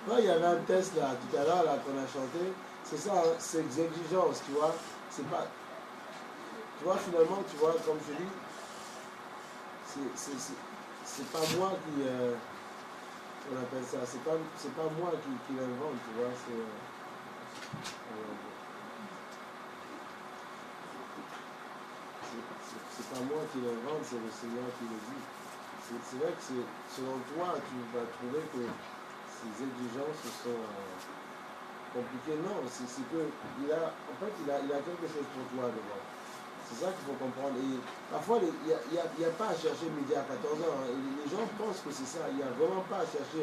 Ouais, il y avait un test là, tout à l'heure, là, qu'on a chanté. C'est ça, hein, c'est des exigences, tu vois. C'est pas. Tu vois, finalement, tu vois, comme je dis, c'est pas moi qui. On appelle ça. C'est pas moi qui l'invente, tu vois. C'est pas moi qui l'invente, c'est le Seigneur qui le dit. C'est vrai que selon toi, tu vas trouver que ces exigences sont compliquées. Non, c'est que en fait, il a quelque chose pour toi devant. C'est ça qu'il faut comprendre. Et parfois, il n'y a pas à chercher midi à 14 ans. Hein. Les gens pensent que c'est ça. Il n'y a vraiment pas à chercher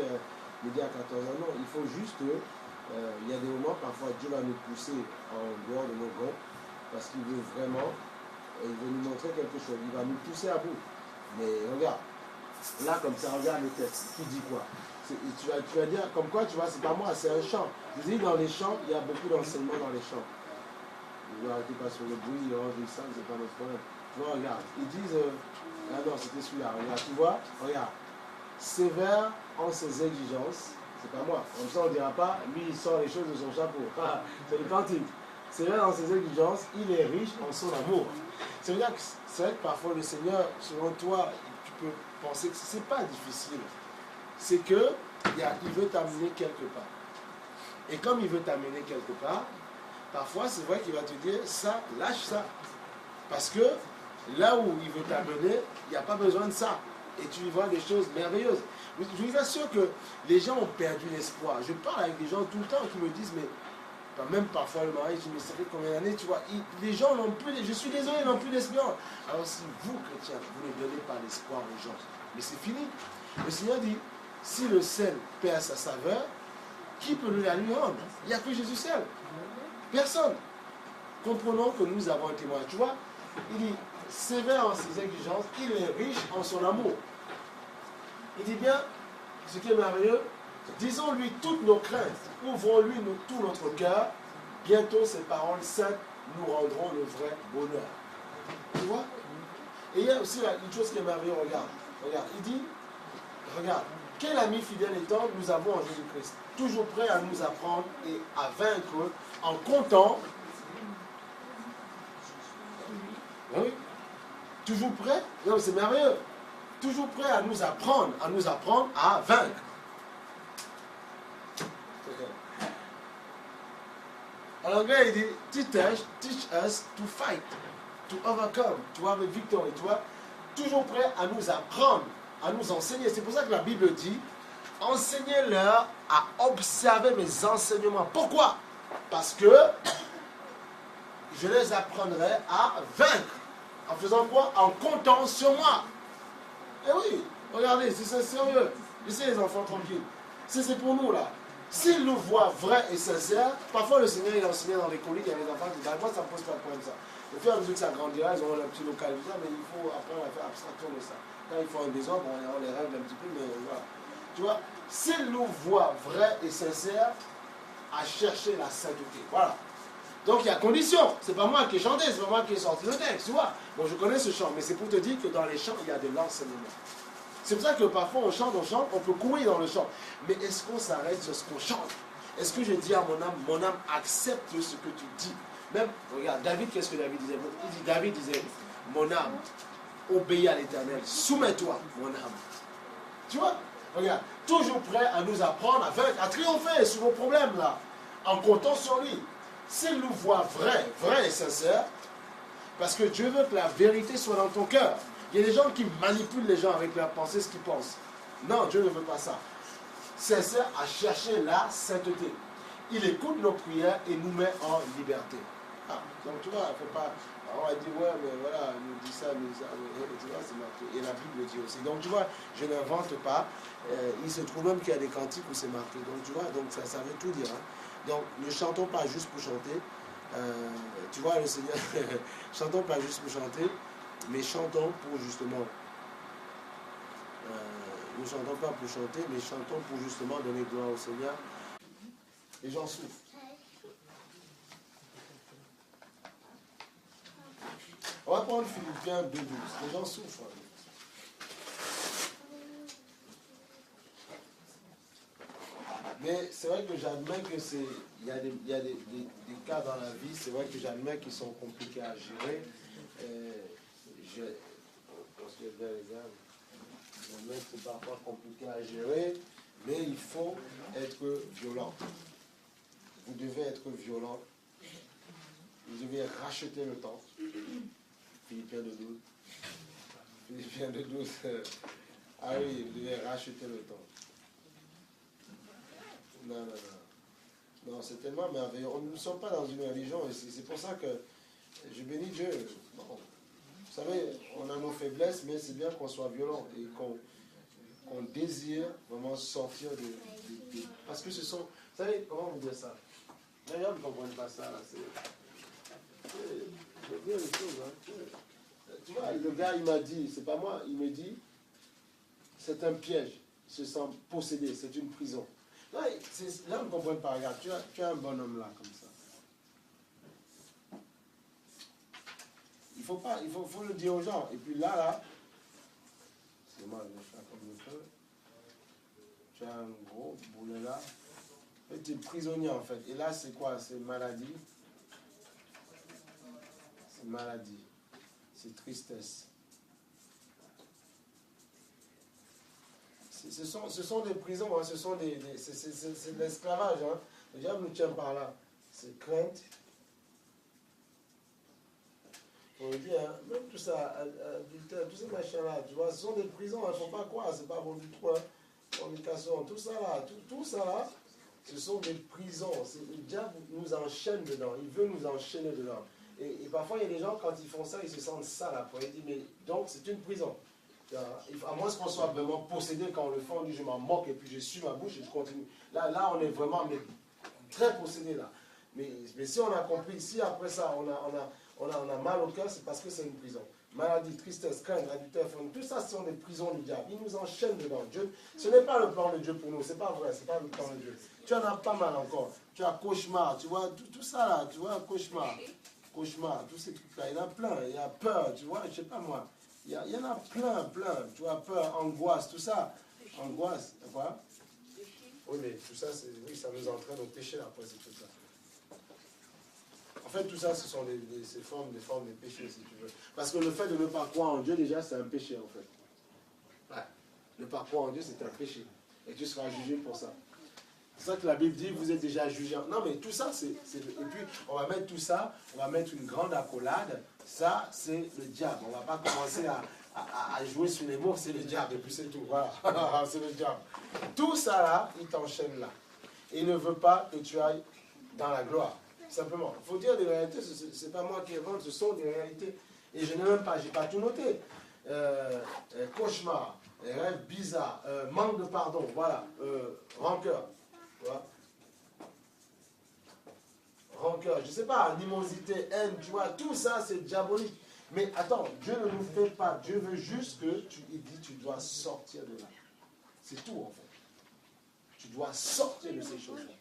midi à 14 ans. Non, il faut juste. Il y a des moments, parfois, Dieu va nous pousser en dehors de nos gonds parce qu'il veut vraiment, il veut nous montrer quelque chose. Il va nous pousser à bout. Mais regarde, là, comme ça, regarde le texte. Tu dis quoi? Tu vas dire, comme quoi, tu vois, c'est pas moi, c'est un chant. Je dis, dans les chants, il y a beaucoup d'enseignements dans les chants. Vous arrêtez pas sur le bruit, il y aura des salles, c'est pas notre problème. Tu vois, regarde, ils disent, ah non, c'était celui-là, regarde, tu vois, regarde, sévère en ses exigences, c'est pas moi, comme ça on ne dira pas, lui il sort les choses de son chapeau, c'est le cantique. Sévère en ses exigences, il est riche en son amour. C'est vrai que parfois le Seigneur, selon toi, tu peux penser que c'est pas difficile. C'est que il veut t'amener quelque part. Et comme il veut t'amener quelque part, parfois, c'est vrai qu'il va te dire, ça, lâche ça. Parce que là où il veut t'amener, il n'y a pas besoin de ça. Et tu vivras des choses merveilleuses. Je vous assure que les gens ont perdu l'espoir. Je parle avec des gens tout le temps qui me disent, mais même parfois le mari, je dis, mais ça fait combien d'années, tu vois, les gens n'ont plus, je suis désolé, n'ont plus d'espoir. Alors si vous, chrétiens, vous ne donnez pas l'espoir aux gens, mais c'est fini. Le Seigneur dit, si le sel perd sa saveur, qui peut la lui rendre? Il n'y a que Jésus seul. Personne. Comprenons que nous avons un témoin. Tu vois, il dit, sévère en ses exigences, il est riche en son amour. Il dit bien, ce qui est merveilleux, disons-lui toutes nos craintes, ouvrons-lui tout notre cœur, bientôt ces paroles saintes nous rendront le vrai bonheur. Tu vois? Et il y a aussi une chose qui est merveilleuse, regarde, il dit, regarde, quel ami fidèle étant nous avons en Jésus-Christ, toujours prêt à nous apprendre et à vaincre en comptant. Oui. Toujours prêt? Non, c'est merveilleux. Toujours prêt à nous apprendre à vaincre. En anglais, il dit teach us to fight, to overcome, to have a victory. Tu vois? Toujours prêt à nous apprendre, à nous enseigner. C'est pour ça que la Bible dit, enseignez-leur à observer mes enseignements. Pourquoi? Parce que je les apprendrai à vaincre. En faisant quoi? En comptant sur moi. Eh oui, regardez, c'est sérieux. Laissez les enfants tranquilles. C'est pour nous là. S'ils nous voient vrais et sincères, parfois le Seigneur il enseigne dans les collègues, il y a des enfants qui disent, moi ça ne me pose pas de problème ça. Au fur et à mesure que ça grandira, ils auront un petit local, mais il faut apprendre à faire abstraction de ça. Quand ils font un désordre, on les règle un petit peu, mais voilà. Tu vois, s'ils nous voient vrais et sincères, à chercher la sainteté. Voilà. Donc il y a condition. C'est pas moi qui ai chanté, c'est pas moi qui ai sorti le texte, tu vois. Bon, je connais ce chant, mais c'est pour te dire que dans les chants, il y a de l'enseignement. C'est pour ça que parfois on chante, on peut courir dans le chant. Mais est-ce qu'on s'arrête sur ce qu'on chante? Est-ce que je dis à mon âme, accepte ce que tu dis? Même, regarde, David, qu'est-ce que David disait? David disait, mon âme, obéis à l'Éternel, soumets-toi, mon âme. Tu vois? Regarde, toujours prêt à nous apprendre, à triompher sur vos problèmes là, en comptant sur lui. S'il nous voit vrai et sincère, parce que Dieu veut que la vérité soit dans ton cœur. Il y a des gens qui manipulent les gens avec leur pensée, ce qu'ils pensent. Non, Dieu ne veut pas ça. Sincère à chercher la sainteté. Il écoute nos prières et nous met en liberté. Ah, donc tu vois, il ne faut pas... On va dire, ouais, mais voilà, il nous dit ça, mais ça, tu vois, c'est marqué. Et la Bible le dit aussi. Donc tu vois, je n'invente pas. Il se trouve même qu'il y a des cantiques où c'est marqué. Donc tu vois, donc ça veut tout dire. Hein. Donc ne chantons pas juste pour chanter. Tu vois, le Seigneur, chantons pas juste pour chanter, mais chantons pour justement, ne chantons pas pour chanter, mais chantons pour justement donner gloire au Seigneur. Et j'en souffre. On va prendre Philippiens 2.12. Les gens souffrent. Mais c'est vrai que j'admets que il y a des cas dans la vie, c'est vrai que j'admets qu'ils sont compliqués à gérer. Parce que bien les âmes, j'admets que c'est parfois compliqué à gérer, mais il faut être violent. Vous devez être violent. Vous devez racheter le temps. Philippiens de 12. Philippiens de 12. Ah oui, vous devez racheter le temps. Non, non, non. Non, c'est tellement merveilleux. Nous ne sommes pas dans une religion et c'est pour ça que je bénis Dieu. Bon, vous savez, on a nos faiblesses, mais c'est bien qu'on soit violent et qu'on désire vraiment sortir de... Parce que ce sont... Vous savez, comment vous dire ça? D'ailleurs, vous ne comprenez pas ça, là. C'est bien les choses, hein. Tu vois, le gars, il m'a dit, c'est pas moi, il me dit, c'est un piège. Il se sent possédé, c'est une prison. Là, on ne comprend pas. Regarde, tu as un bonhomme là, comme ça. Il faut le dire aux gens. Et puis là, c'est moi, je vais faire comme je peux. Tu as un gros boulet là. Tu es prisonnier en fait. Et là, c'est quoi? C'est maladie. C'est maladie. C'est tristesse. Ce sont des prisons, hein, c'est de l'esclavage. Hein. Le diable nous tient par là. C'est crainte. On dit, hein, même tout ça, tous ces machins-là, tu vois, ce sont des prisons, il ne faut pas croire, c'est pas bon du tout. Hein. Communication, tout ça là, tout ça là, ce sont des prisons. Le diable nous enchaîne dedans, il veut nous enchaîner dedans. Et parfois, il y a des gens, quand ils font ça, ils se sentent sales après. Ils disent, mais donc, c'est une prison. À moins qu'on soit vraiment possédé quand on le fait, on dit je m'en moque et puis je suis ma bouche et je continue. Là on est vraiment très possédé là. Mais si on a compris, si après ça on a mal au cœur, c'est parce que c'est une prison. Maladie, tristesse, crainte, adultère, tout ça ce sont des prisons du diable. Il nous enchaîne dedans. Dieu, ce n'est pas le plan de Dieu pour nous, c'est pas vrai, c'est pas le plan de Dieu. Tu en as pas mal encore. Tu as cauchemar, tu vois, tout ça là, tu vois, cauchemar, tous ces trucs là, il y en a plein, il y a peur, tu vois, je sais pas moi. Il y en a plein, tu vois, peur, angoisse, tout ça. Angoisse, quoi? Oui, mais tout ça, oui, ça nous entraîne au péché après, c'est tout ça. En fait, tout ça, ce sont des formes de péché, si tu veux. Parce que le fait de ne pas croire en Dieu, déjà, c'est un péché, en fait. Ouais. Ne pas croire en Dieu, c'est un péché. Et tu seras jugé pour ça. C'est ça que la Bible dit, vous êtes déjà jugé. Non, mais tout ça, et puis, on va mettre tout ça, on va mettre une grande accolade. Ça, c'est le diable. On ne va pas commencer à jouer sur les mots, c'est le diable, et puis c'est tout. Voilà, c'est le diable. Tout ça là, il t'enchaîne là. Et il ne veut pas que tu ailles dans la gloire. Simplement. Il faut dire des réalités, ce n'est pas moi qui invente, ce sont des réalités. Et je n'ai même pas, j'ai pas tout noté. Cauchemar, rêve bizarre, manque de pardon, voilà, rancœur. Tu vois? Rancœur, je ne sais pas, animosité, haine, tu vois, tout ça c'est diabolique. Mais attends, Dieu ne nous fait pas, Dieu veut juste que il dit tu dois sortir de là. C'est tout en fait. Tu dois sortir de ces choses-là.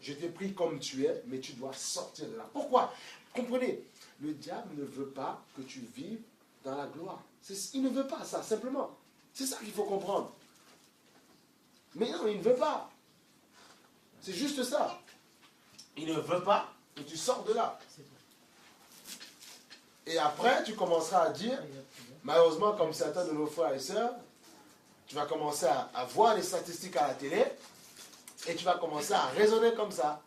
Je t'ai pris comme tu es, mais tu dois sortir de là. Pourquoi? Comprenez, le diable ne veut pas que tu vives dans la gloire. Il ne veut pas ça, simplement. C'est ça qu'il faut comprendre. Mais non, il ne veut pas. C'est juste ça. Il ne veut pas que tu sortes de là. Et après, tu commenceras à dire, malheureusement, comme certains de nos frères et sœurs, tu vas commencer à voir les statistiques à la télé et tu vas commencer à raisonner comme ça.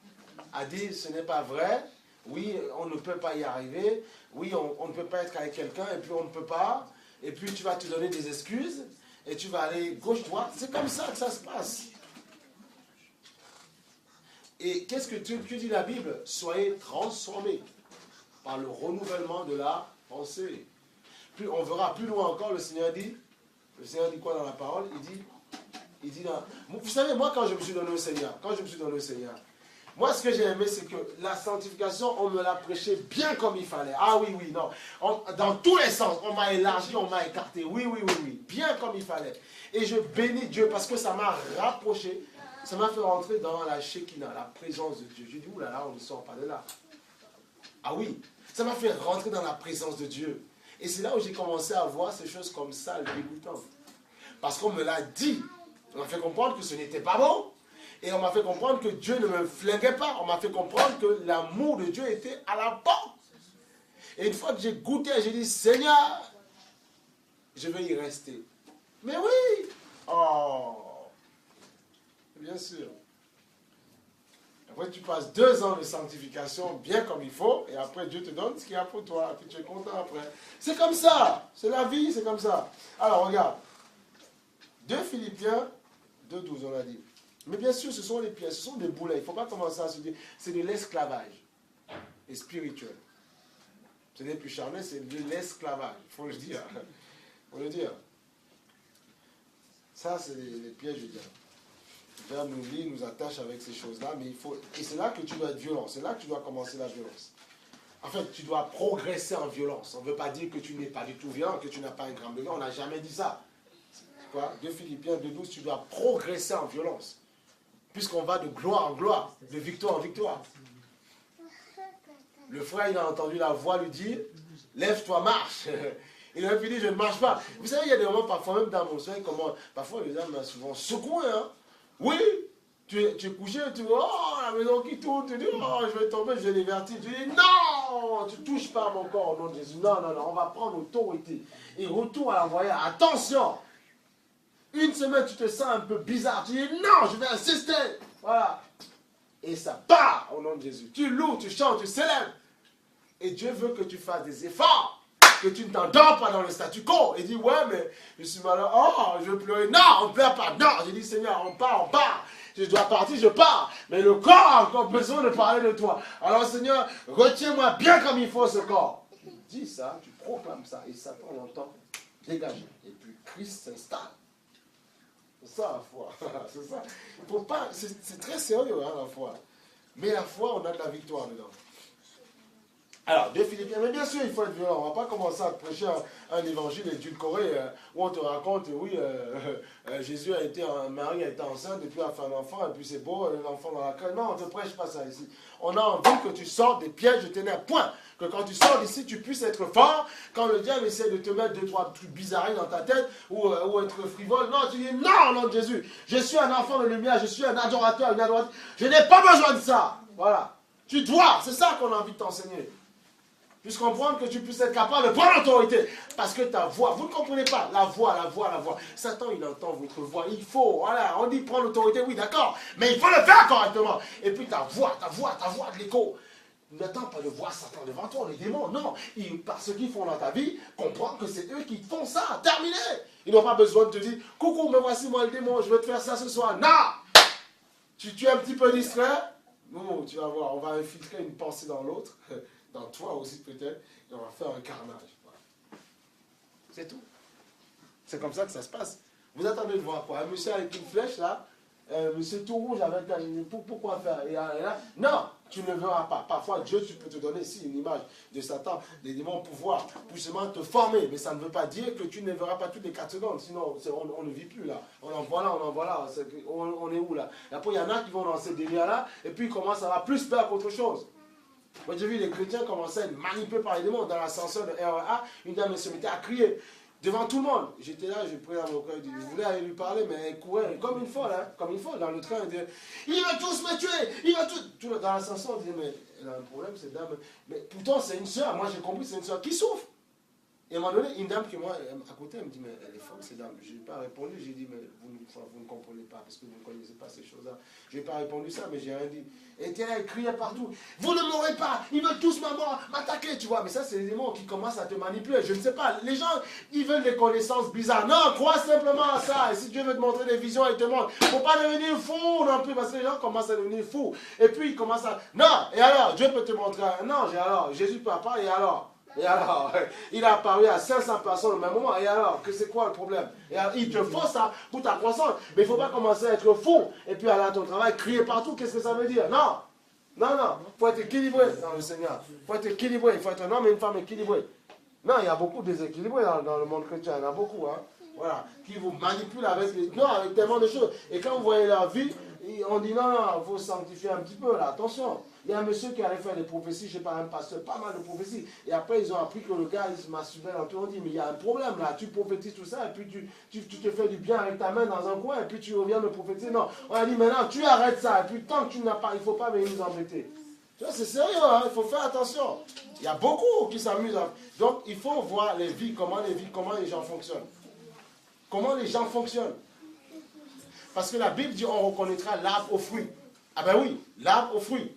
À dire, ce n'est pas vrai. Oui, on ne peut pas y arriver. Oui, on ne peut pas être avec quelqu'un et puis on ne peut pas. Et puis tu vas te donner des excuses et tu vas aller gauche-droite. C'est comme ça que ça se passe. Et qu'est-ce que tu dis la Bible? Soyez transformés par le renouvellement de la pensée. Puis on verra plus loin encore, le Seigneur dit quoi dans la parole? Il dit vous savez, moi quand je me suis donné au Seigneur, moi ce que j'ai aimé, c'est que la sanctification, on me l'a prêché bien comme il fallait. Ah oui, non. Dans tous les sens, on m'a élargi, on m'a écarté. Oui, bien comme il fallait. Et je bénis Dieu parce que ça m'a rapproché. Ça m'a fait rentrer dans la Shekinah, la présence de Dieu. J'ai dit, oulala, on ne sort pas de là. Ah oui, ça m'a fait rentrer dans la présence de Dieu. Et c'est là où j'ai commencé à voir ces choses comme ça, dégoûtantes. Parce qu'on me l'a dit. On m'a fait comprendre que ce n'était pas bon. Et on m'a fait comprendre que Dieu ne me flinguait pas. On m'a fait comprendre que l'amour de Dieu était à la porte. Et une fois que j'ai goûté, j'ai dit, Seigneur, je vais y rester. Mais oui! Oh! Bien sûr. Après, tu passes 2 ans de sanctification bien comme il faut, et après, Dieu te donne ce qu'il y a pour toi, et puis tu es content après. C'est comme ça. C'est la vie, c'est comme ça. Alors, regarde. 2 Philippiens 2,12, on a dit. Mais bien sûr, ce sont les pièces, ce sont des boulets. Il ne faut pas commencer à se dire, c'est de l'esclavage. Et spirituel. Ce n'est plus charnel, c'est de l'esclavage. Il faut le dire. Il faut le dire. Ça, c'est les pièges du diable. Le Père nous lie, nous attache avec ces choses-là, mais il faut. Et c'est là que tu dois être violent. C'est là que tu dois commencer la violence. En fait, tu dois progresser en violence. On ne veut pas dire que tu n'es pas du tout violent, que tu n'as pas un gramme de violence. On n'a jamais dit ça. C'est quoi? 2 Philippiens 2,12, tu dois progresser en violence. Puisqu'on va de gloire en gloire, de victoire en victoire. Le frère, il a entendu la voix lui dire, lève-toi, marche. Il a dit, je ne marche pas. Vous savez, il y a des moments, parfois même dans mon sommeil, parfois les âmes m'ont souvent secoué. Hein. Oui, tu es couché, tu dis, oh, la maison qui tourne, tu dis, oh, je vais tomber, j'ai les vertiges. Tu dis, non, tu ne touches pas à mon corps au nom de Jésus. Non, non, non, on va prendre autorité. Et retour à la voyage, attention. Une semaine, tu te sens un peu bizarre. Tu dis, non, je vais insister. Voilà. Et ça part au nom de Jésus. Tu loues, tu chantes, tu célèbres. Et Dieu veut que tu fasses des efforts. Que tu ne t'endors pas dans le statu quo. Et dis, ouais, mais je suis malade. Oh, je veux pleurer. Non, on ne pleure pas. Non, j'ai dit, Seigneur, on part, on part. Je dois partir, je pars. Mais le corps a encore besoin de parler de toi. Alors, Seigneur, retiens-moi bien comme il faut ce corps. Tu dis ça, tu proclames ça. Et Satan l'entend dégager. Et puis Christ s'installe. C'est ça la foi. C'est ça. Faut pas, c'est très sérieux, hein, la foi. Mais la foi, on a de la victoire dedans. Alors, 2 Philippiens, mais bien sûr, il faut être violent. On ne va pas commencer à prêcher un évangile édulcoré où on te raconte, oui, Jésus a été, Marie a été enceinte, et puis a fait un enfant, et puis c'est beau, l'enfant dans la crèche. Non, on ne te prêche pas ça ici. On a envie que tu sortes des pièges de ténèbres. Point. Que quand tu sors d'ici, tu puisses être fort. Quand le diable essaie de te mettre 2-3 trucs bizarres dans ta tête, ou être frivole, non, tu dis non, au nom de Jésus. Je suis un enfant de lumière, je suis un adorateur, une adoratrice. Je n'ai pas besoin de ça. Voilà. Tu dois, c'est ça qu'on a envie de t'enseigner. Puisse comprendre que tu puisses être capable de prendre l'autorité. Parce que ta voix, vous ne comprenez pas, la voix. Satan, il entend votre voix. Il faut, voilà, on dit prendre l'autorité, oui, d'accord. Mais il faut le faire correctement. Et puis ta voix, de l'écho. N'attends pas de voir Satan devant toi, les démons. Non, par ce qu'ils font dans ta vie, comprends que c'est eux qui font ça. Terminé. Ils n'ont pas besoin de te dire, coucou, me voici moi le démon, je vais te faire ça ce soir. Non. Tu es un petit peu distrait. Non, tu vas voir, on va infiltrer une pensée dans l'autre. Dans toi aussi peut-être, et on va faire un carnage. Voilà. C'est tout. C'est comme ça que ça se passe. Vous attendez de voir quoi? Un monsieur avec une flèche là, monsieur tout rouge avec un... Pourquoi faire? Et là, non, tu ne le verras pas. Parfois Dieu, tu peux te donner ici une image de Satan, des démons pouvoir, pour justement te former. Mais ça ne veut pas dire que tu ne verras pas toutes les 4 secondes. Sinon, on ne vit plus là. On en voit là. On est où là? Et après, il y en a qui vont dans ces délires-là, et puis ils commencent à avoir plus peur qu'autre chose. Moi, j'ai vu les chrétiens commencer à être manipulés par les démons. Dans l'ascenseur de REA, une dame se mettait à crier devant tout le monde. J'étais là, j'ai pris à mon cœur, je voulais aller lui parler, mais elle courait comme une folle, hein, comme une folle dans le train. Elle disait, il va tous me tuer, il va tout. Dans l'ascenseur, on disait, mais elle a un problème, cette dame. Mais pourtant, c'est une soeur, moi j'ai compris, c'est une soeur qui souffre. Et à un moment donné, une dame qui moi, à côté, elle me dit, mais elle est folle, cette dame. Je n'ai pas répondu, j'ai dit, mais vous ne comprenez pas, parce que vous ne connaissez pas ces choses-là. Je n'ai pas répondu ça, mais j'ai rien dit. Et elle criait partout, vous ne m'aurez pas, ils veulent tous m'attaquer, tu vois. Mais ça, c'est les démons qui commencent à te manipuler. Je ne sais pas, les gens, ils veulent des connaissances bizarres. Non, crois simplement à ça. Et si Dieu veut te montrer des visions, il te montre. Il ne faut pas devenir fou non plus, parce que les gens commencent à devenir fous. Et puis, ils commencent à, non, et alors, Dieu peut te montrer, non, et alors, Jésus peut pas, et alors. Et alors, il a apparu à 500 personnes au même moment. Et alors, que c'est quoi le problème? Et alors, il te faut ça pour ta croissance. Mais il ne faut pas commencer à être fou. Et puis aller à ton travail, crier partout. Qu'est-ce que ça veut dire? Non. Non, non. Il faut être équilibré dans le Seigneur. Il faut être équilibré. Il faut être un homme et une femme équilibrés. Non, il y a beaucoup de déséquilibrés dans le monde chrétien. Il y en a beaucoup. Hein. Voilà. Qui vous manipulent avec tellement de choses. Et quand vous voyez leur vie, on dit non, il faut sanctifier un petit peu là, attention. Il y a un monsieur qui allait faire des prophéties, je sais pas, un pasteur, pas mal de prophéties. Et après, ils ont appris que le gars, il se masturbait dans tout. On dit, mais il y a un problème là, tu prophétises tout ça, et puis tu te fais du bien avec ta main dans un coin, et puis tu reviens me prophétiser. Non, on a dit, maintenant, tu arrêtes ça, et puis tant que tu n'as pas, il ne faut pas venir nous embêter. Tu vois, c'est sérieux, hein, il faut faire attention. Il y a beaucoup qui s'amusent. Donc, il faut voir les vies, comment les gens fonctionnent. Comment les gens fonctionnent. Parce que la Bible dit on reconnaîtra l'arbre aux fruits. Ah ben oui, l'arbre aux fruits.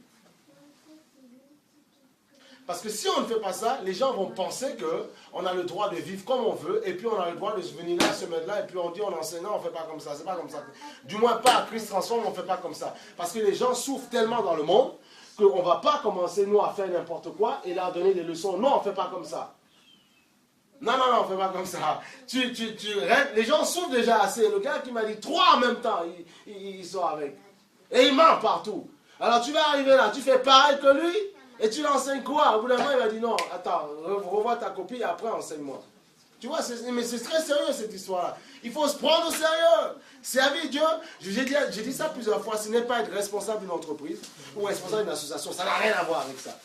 Parce que si on ne fait pas ça, les gens vont penser qu'on a le droit de vivre comme on veut, et puis on a le droit de se venir là, se mettre là, et puis on dit on enseigne, non, on ne fait pas comme ça, c'est pas comme ça. Du moins pas à Christ transforme, on ne fait pas comme ça. Parce que les gens souffrent tellement dans le monde qu'on ne va pas commencer, nous, à faire n'importe quoi et leur donner des leçons. Non, on ne fait pas comme ça. Non, on ne fait pas comme ça. Les gens souffrent déjà assez. Le gars qui m'a dit 3 en même temps, il sort avec. Et il ment partout. Alors tu vas arriver là, tu fais pareil que lui, et tu l'enseignes quoi? Au bout d'un moment, il va dire non, attends, revois ta copie et après enseigne-moi. Tu vois, mais c'est très sérieux cette histoire-là. Il faut se prendre au sérieux. Servir Dieu, j'ai dit ça plusieurs fois, ce n'est pas être responsable d'une entreprise ou responsable d'une association, ça n'a rien à voir avec ça.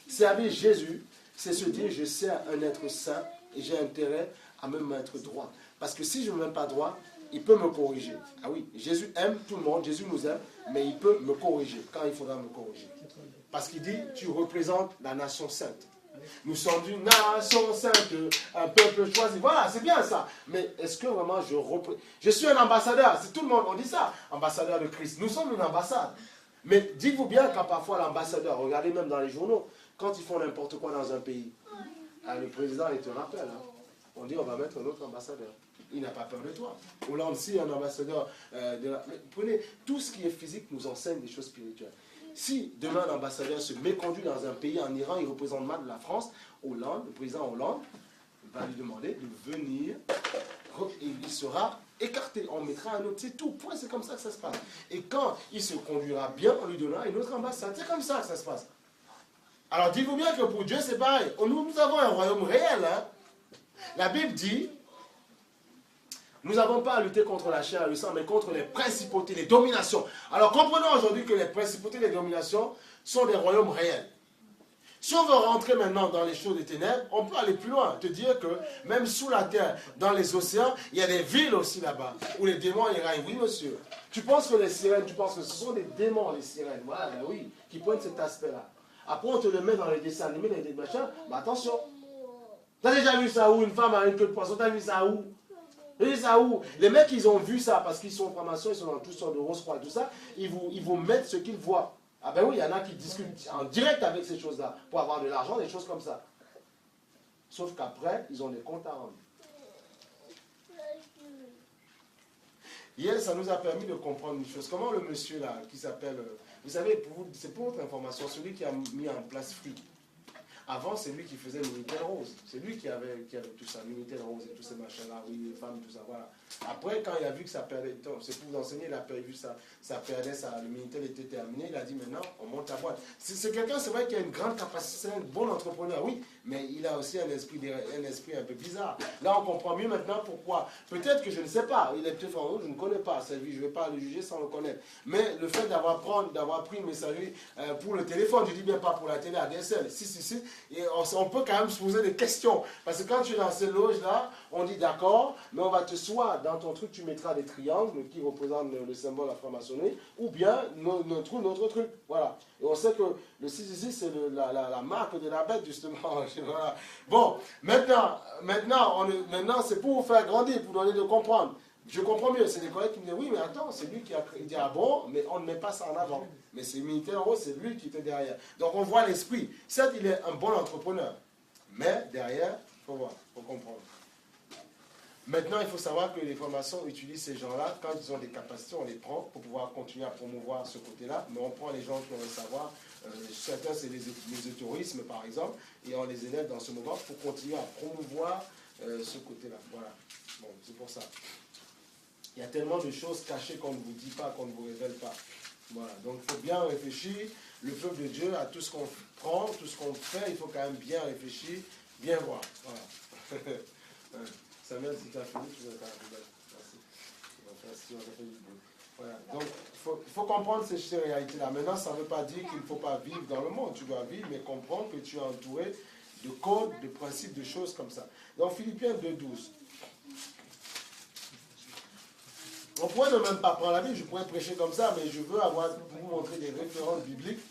Servir Jésus, c'est se dire je sers un être saint et j'ai intérêt à me mettre droit. Parce que si je ne me mets pas droit, il peut me corriger. Ah oui, Jésus aime tout le monde, Jésus nous aime, mais il peut me corriger quand il faudra me corriger. Parce qu'il dit, tu représentes la nation sainte. Nous sommes une nation sainte, un peuple choisi. Voilà, c'est bien ça. Mais est-ce que vraiment je suis un ambassadeur? C'est tout le monde, on dit ça, ambassadeur de Christ. Nous sommes une ambassade. Mais dites-vous bien quand parfois l'ambassadeur, regardez même dans les journaux, quand ils font n'importe quoi dans un pays, le président, il te rappelle, hein, on dit on va mettre un autre ambassadeur. Il n'a pas peur de toi. Hollande, si un ambassadeur prenez, tout ce qui est physique nous enseigne des choses spirituelles. Si demain l'ambassadeur se méconduit dans un pays, en Iran, il représente mal la France, Hollande, le président Hollande va lui demander de venir, et il sera écarté. On mettra un autre, c'est tout. Point, c'est comme ça que ça se passe. Et quand il se conduira bien, on lui donnera une autre ambassade. C'est comme ça que ça se passe. Alors dites-vous bien que pour Dieu, c'est pareil. Nous avons un royaume réel. Hein. La Bible dit, nous n'avons pas à lutter contre la chair et le sang, mais contre les principautés, les dominations. Alors comprenons aujourd'hui que les principautés et les dominations sont des royaumes réels. Si on veut rentrer maintenant dans les choses des ténèbres, on peut aller plus loin. Te dire que même sous la terre, dans les océans, il y a des villes aussi là-bas, où les démons y règnent. Oui, monsieur. Tu penses que les sirènes, tu penses que ce sont des démons, les sirènes. Voilà, oui, qui prennent cet aspect-là. Après, on te le met dans les dessins animés, les machins. Mais attention. T'as déjà vu ça où une femme a une queue de poisson? T'as vu ça où? Et ça où? Les mecs, ils ont vu ça parce qu'ils sont en formation, ils sont dans toutes sortes de rose-croix et tout ça. Ils vous mettent ce qu'ils voient. Ah ben oui, il y en a qui discutent en direct avec ces choses-là pour avoir de l'argent, des choses comme ça. Sauf qu'après, ils ont des comptes à rendre. Hier, ça nous a permis de comprendre une chose. Comment le monsieur là, qui s'appelle, vous savez, c'est pour votre information, celui qui a mis en place Free. Avant, c'est lui qui faisait le Minitel Rose. C'est lui qui avait tout ça, Minitel Rose et tous ces machins-là, oui, les femmes, tout ça, voilà. Après, quand il a vu que ça perdait, c'est pour vous enseigner, il a vu ça perdait, le Minitel était terminé, il a dit maintenant, on monte la boîte. C'est quelqu'un, c'est vrai, qui a une grande capacité, c'est un bon entrepreneur, oui, mais il a aussi un esprit un peu bizarre. Là, on comprend mieux maintenant pourquoi. Peut-être que je ne sais pas, il est peut-être en haut, je ne connais pas sa vie, je ne vais pas le juger sans le connaître. Mais le fait d'avoir pris une messagerie pour le téléphone, je dis bien pas pour la télé ADSL, si, et on peut quand même se poser des questions. Parce que quand tu es dans ces loges-là, on dit d'accord, mais on va soit dans ton truc, tu mettras des triangles qui représentent le symbole de la franc-maçonnerie, ou bien notre truc. Voilà. Et on sait que le 666, c'est la marque de la bête, justement. Voilà. Bon, maintenant c'est pour vous faire grandir, pour donner de comprendre. Je comprends mieux. C'est des collègues qui me disent, oui, mais attends, c'est lui qui a créé. Il dit, ah bon, mais on ne met pas ça en avant. Mais c'est militaire, c'est lui qui était derrière. Donc on voit l'esprit. Certes, il est un bon entrepreneur. Mais derrière, il faut voir, il faut comprendre. Maintenant, il faut savoir que les formations utilisent ces gens-là. Quand ils ont des capacités, on les prend pour pouvoir continuer à promouvoir ce côté-là. Mais on prend les gens qui ont le savoir. Certains, c'est les tourismes, par exemple. Et on les élève dans ce mouvement pour continuer à promouvoir ce côté-là. Voilà. Bon, c'est pour ça. Il y a tellement de choses cachées qu'on ne vous dit pas, qu'on ne vous révèle pas. Voilà. Donc, il faut bien réfléchir. Le peuple de Dieu, à tout ce qu'on prend, tout ce qu'on fait, il faut quand même bien réfléchir, bien voir. Voilà. Samuel, si tu as fini, tu vas faire un peu. Merci. Voilà. Donc, il faut comprendre ces réalités-là. Maintenant, ça ne veut pas dire qu'il ne faut pas vivre dans le monde. Tu dois vivre, mais comprendre que tu es entouré de codes, de principes, de choses comme ça. Donc, Philippiens 2,12. On pourrait ne même pas prendre la Bible, je pourrais prêcher comme ça, mais je veux vous montrer des références bibliques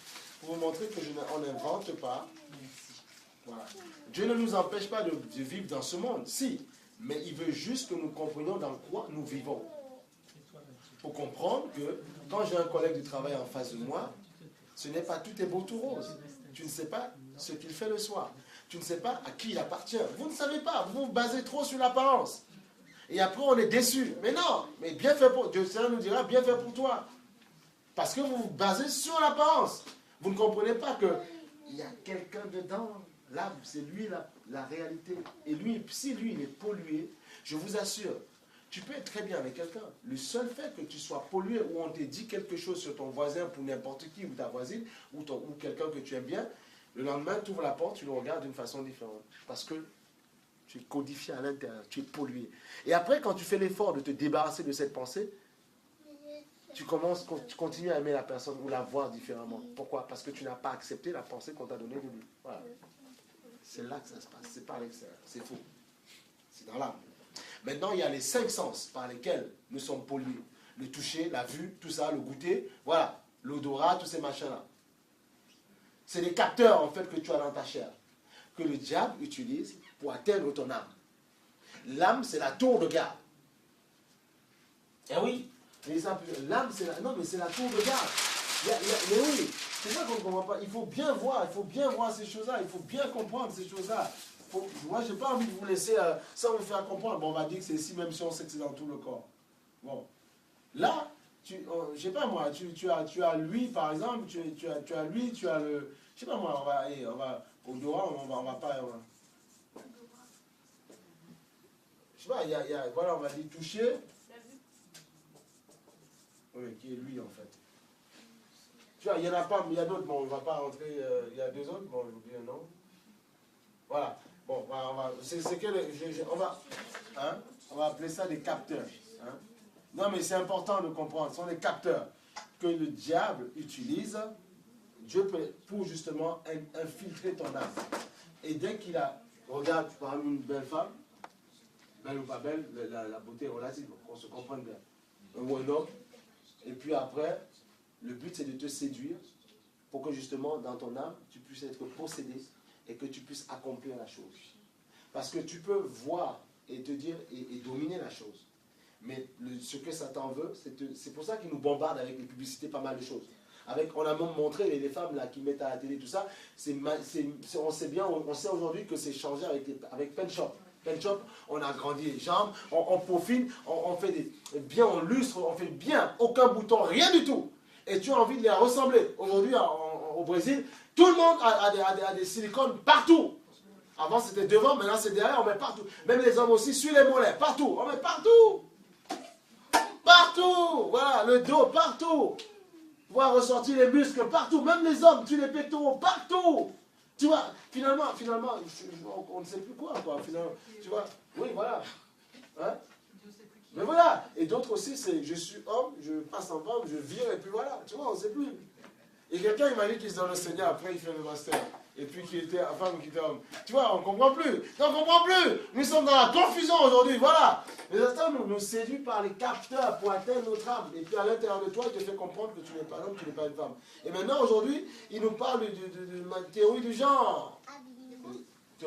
pour vous montrer que on n'invente pas. Voilà. Dieu ne nous empêche pas de vivre dans ce monde, si, mais il veut juste que nous comprenions dans quoi nous vivons. Pour comprendre que quand j'ai un collègue de travail en face de moi, ce n'est pas tout est beau tout rose. Tu ne sais pas ce qu'il fait le soir. Tu ne sais pas à qui il appartient. Vous ne savez pas, vous vous basez trop sur l'apparence. Et après, on est déçu. Mais non, mais bien fait pour Dieu. Dieu nous dira, bien fait pour toi. Parce que vous vous basez sur l'apparence. Vous ne comprenez pas qu'il y a quelqu'un dedans. Là, c'est lui la réalité. Et lui, si lui, il est pollué, je vous assure, tu peux être très bien avec quelqu'un. Le seul fait que tu sois pollué ou on te dit quelque chose sur ton voisin pour n'importe qui ou ta voisine ou quelqu'un que tu aimes bien, le lendemain, tu ouvres la porte, tu le regardes d'une façon différente. Parce que tu es codifié à l'intérieur, tu es pollué. Et après, quand tu fais l'effort de te débarrasser de cette pensée, tu continues à aimer la personne ou la voir différemment. Pourquoi? Parce que tu n'as pas accepté la pensée qu'on t'a donnée de lui. Voilà. C'est là que ça se passe, c'est par l'extérieur, c'est faux. C'est dans l'âme. Maintenant, il y a les 5 sens par lesquels nous sommes pollués. Le toucher, la vue, tout ça, le goûter, voilà, l'odorat, tous ces machins-là. C'est les capteurs, en fait, que tu as dans ta chair, que le diable utilise pour atteindre ton âme. L'âme, c'est la tour de garde. Eh oui, l'âme, c'est la... Non, mais c'est la tour de garde. Mais oui, c'est ça qu'on ne comprend pas. Il faut bien voir ces choses-là, il faut bien comprendre ces choses-là. Moi, je n'ai pas envie de vous laisser sans vous faire comprendre. Bon, on va dire que c'est ici, même si on sait que c'est dans tout le corps. Bon. Là, je ne sais pas moi, tu as lui, par exemple, tu as lui, tu as le... Je ne sais pas moi, on va odorat, on va pas... Je sais pas, voilà, on va dire toucher. Oui, qui est lui, en fait. Tu vois, il y en a pas, mais il y a d'autres, bon, on ne va pas rentrer, il y a 2 autres, bon, je vous dis un nom. Voilà. Bon, on va appeler ça des capteurs. Hein? Non, mais c'est important de comprendre. Ce sont des capteurs que le diable utilise pour justement infiltrer ton âme. Et dès qu'il a, regarde par exemple une belle femme, belle ou pas belle, la beauté est relative, qu'on se comprenne bien. Ou un homme. Et puis après, le but c'est de te séduire pour que justement dans ton âme, tu puisses être possédé et que tu puisses accomplir la chose. Parce que tu peux voir et te dire et dominer la chose. Mais ce que Satan veut, c'est pour ça qu'il nous bombarde avec les publicités, pas mal de choses. On a même montré les femmes là, qui mettent à la télé, tout ça. On sait bien, on sait aujourd'hui que c'est changé avec Pen Shop. Pen Shop, on a agrandi les jambes, on peaufine, on fait bien, on lustre, on fait bien, aucun bouton, rien du tout. Et tu as envie de les ressembler. Aujourd'hui, au Brésil, tout le monde a des silicones partout. Avant, c'était devant, maintenant, c'est derrière, on met partout. Même les hommes aussi, sur les mollets, partout. On met partout. Partout. Voilà, le dos, partout. Voir ressortir les muscles, partout. Même les hommes, tu les pectoraux, partout. Tu vois, finalement, on ne sait plus quoi, finalement. Tu vois, oui, voilà. Hein? Mais voilà. Et d'autres aussi, c'est je suis homme, je passe en femme, je vire, et puis voilà. Tu vois, on ne sait plus. Et quelqu'un, il m'a dit qu'il est dans le Seigneur, après il fait le master. Et puis qu'il était femme ou qu'il était homme. Tu vois, on ne comprend plus. Non, on ne comprend plus. Nous sommes dans la confusion aujourd'hui. Voilà. Les instants nous séduisent par les capteurs pour atteindre notre âme. Et puis à l'intérieur de toi, il te fait comprendre que tu n'es pas un homme, tu n'es pas une femme. Et maintenant, aujourd'hui, il nous parle de ma théorie du genre.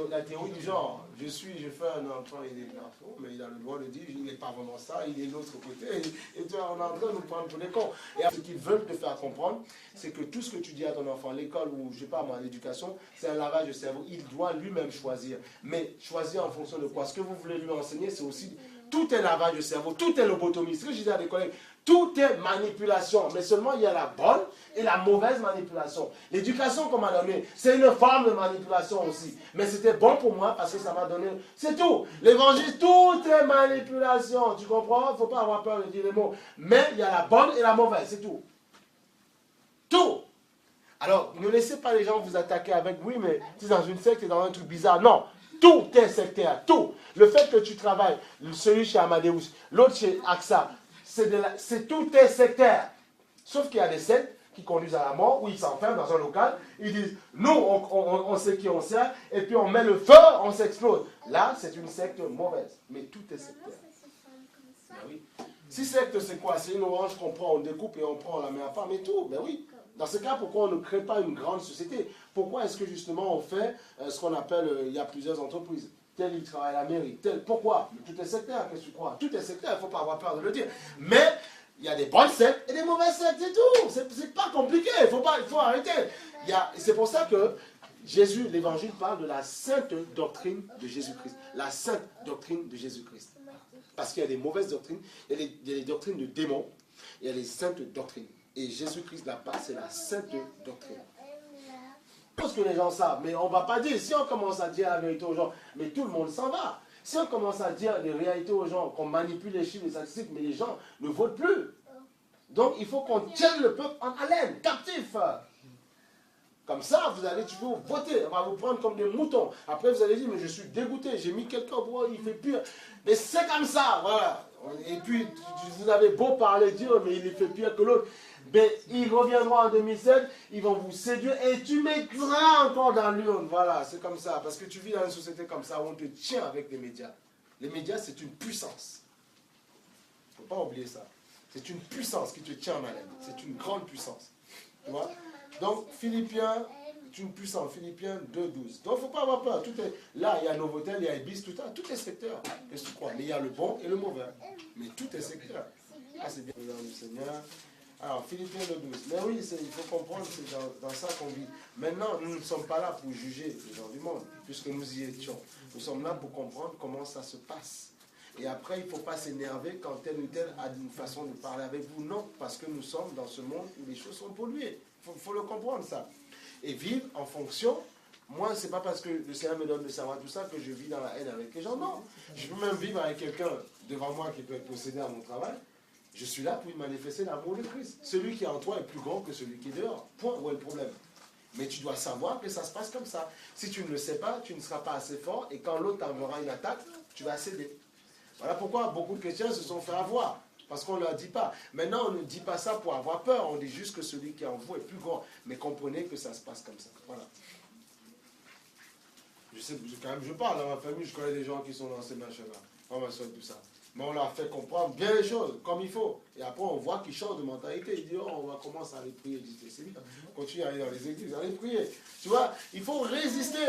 La théorie du genre. Je fais un enfant, il est garçon, mais il a le droit de dire, il n'est pas vraiment ça, il est de l'autre côté. Et tu vois, on est en train de nous prendre pour des cons. Et ce qu'ils veulent te faire comprendre, c'est que tout ce que tu dis à ton enfant, l'école ou, je ne sais pas moi, l'éducation, c'est un lavage de cerveau. Il doit lui-même choisir. Mais choisir en fonction de quoi? Ce que vous voulez lui enseigner, c'est aussi, tout est lavage de cerveau, tout est lobotomie. Ce que je disais à des collègues, tout est manipulation, mais seulement il y a la bonne et la mauvaise manipulation. L'éducation qu'on m'a donnée, c'est une forme de manipulation aussi. Mais c'était bon pour moi parce que ça m'a donné... C'est tout. L'évangile, tout est manipulation. Tu comprends? Il ne faut pas avoir peur de dire les mots. Mais il y a la bonne et la mauvaise, c'est tout. Tout. Alors, ne laissez pas les gens vous attaquer avec, oui, mais tu es dans une secte, tu es dans un truc bizarre. Non. Tout est sectaire. Tout. Le fait que tu travailles, celui chez Amadeus, l'autre chez AXA, c'est tout est sectaire. Sauf qu'il y a des sectes qui conduisent à la mort, où ils s'enferment dans un local, ils disent, nous, on sait qui on sert, et puis on met le feu, on s'explose. Là, c'est une secte mauvaise, mais tout est sectaire. Ben oui. Si secte, c'est quoi? C'est une orange qu'on prend, on découpe et on prend, on la met à part, mais tout, ben oui. Dans ce cas, pourquoi on ne crée pas une grande société? Pourquoi est-ce que justement on fait ce qu'on appelle, il y a plusieurs entreprises, tel il travaille à la mairie, tel, pourquoi? Tout est sectaire, qu'est-ce que tu crois? Tout est sectaire, il ne faut pas avoir peur de le dire. Mais, il y a des bonnes sectes et des mauvaises sectes, c'est tout. C'est pas compliqué, il faut arrêter. C'est pour ça que Jésus, l'évangile parle de la sainte doctrine de Jésus-Christ. La sainte doctrine de Jésus-Christ. Parce qu'il y a des mauvaises doctrines, il y a des doctrines de démons, il y a les saintes doctrines. Et Jésus-Christ là-bas, c'est la sainte doctrine. Je pense que les gens savent, mais on ne va pas dire, si on commence à dire la vérité aux gens, mais tout le monde s'en va. Si on commence à dire les réalités aux gens, qu'on manipule les chiffres, les statistiques, mais les gens ne votent plus. Donc il faut qu'on tienne le peuple en haleine, captif. Comme ça, vous allez toujours voter, on va vous prendre comme des moutons. Après, vous allez dire, mais je suis dégoûté, j'ai mis quelqu'un pour il fait pire. Mais c'est comme ça, voilà. Et puis, vous avez beau parler Dieu, mais il fait pire que l'autre. Mais ils reviendront en 2007, ils vont vous séduire et tu mettras encore dans l'urne. Voilà, c'est comme ça. Parce que tu vis dans une société comme ça où on te tient avec les médias. Les médias, c'est une puissance. Il ne faut pas oublier ça. C'est une puissance qui te tient en haleine. C'est une grande puissance. Tu vois? Donc, Philippiens, c'est une puissance. Philippiens 2,12. Donc, il ne faut pas avoir peur. Tout est, là, il y a Novotel, il y a Ibis, tout est secteur. Qu'est-ce que tu crois? Mais il y a le bon et le mauvais. Mais tout est secteur. Ah, c'est bien. Le Seigneur. Alors, Philippiens 2,12. Mais oui, il faut comprendre, c'est dans ça qu'on vit. Maintenant, nous ne sommes pas là pour juger les gens du monde, puisque nous y étions. Nous sommes là pour comprendre comment ça se passe. Et après, il ne faut pas s'énerver quand tel ou tel a une façon de parler avec vous. Non, parce que nous sommes dans ce monde où les choses sont polluées. Il faut le comprendre, ça. Et vivre en fonction. Moi, ce n'est pas parce que le Seigneur me donne de savoir tout ça que je vis dans la haine avec les gens. Non. Je peux même vivre avec quelqu'un devant moi qui peut être possédé à mon travail. Je suis là pour lui manifester l'amour de Christ. Celui qui est en toi est plus grand que celui qui est dehors. Point. Où est le problème? Mais tu dois savoir que ça se passe comme ça. Si tu ne le sais pas, tu ne seras pas assez fort. Et quand l'autre t'enverra une attaque, tu vas céder. Voilà pourquoi beaucoup de chrétiens se sont fait avoir. Parce qu'on ne leur dit pas. Maintenant, on ne dit pas ça pour avoir peur. On dit juste que celui qui est en vous est plus grand. Mais comprenez que ça se passe comme ça. Voilà. Je sais, quand même, je parle dans ma famille, je connais des gens qui sont dans ces machins-là. On va tout ça. Mais on leur fait comprendre bien les choses, comme il faut. Et après, on voit qu'ils changent de mentalité. Ils disent, oh, on va commencer à aller prier. Je dis, c'est bien. Continue à aller dans les églises, allez prier. Tu vois, il faut résister.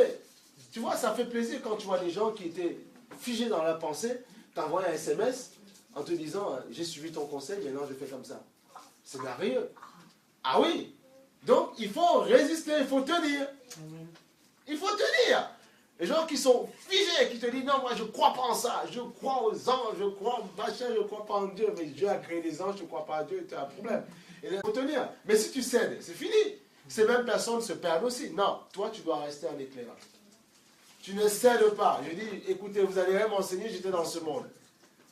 Tu vois, ça fait plaisir quand tu vois des gens qui étaient figés dans la pensée, t'envoient un SMS en te disant, j'ai suivi ton conseil, maintenant je fais comme ça. C'est merveilleux. Ah oui. Donc, il faut résister, il faut tenir. Il faut tenir. Les gens qui sont figés, qui te disent, non, moi je ne crois pas en ça, je crois aux anges, je crois en machin, je ne crois pas en Dieu, mais Dieu a créé les anges, je ne crois pas en Dieu, tu as un problème. Et il faut tenir. Mais si tu cèdes, c'est fini. Ces mêmes personnes se perdent aussi. Non, toi tu dois rester en éclairant. Tu ne cèdes pas. Je dis, écoutez, vous allez rien m'enseigner, j'étais dans ce monde.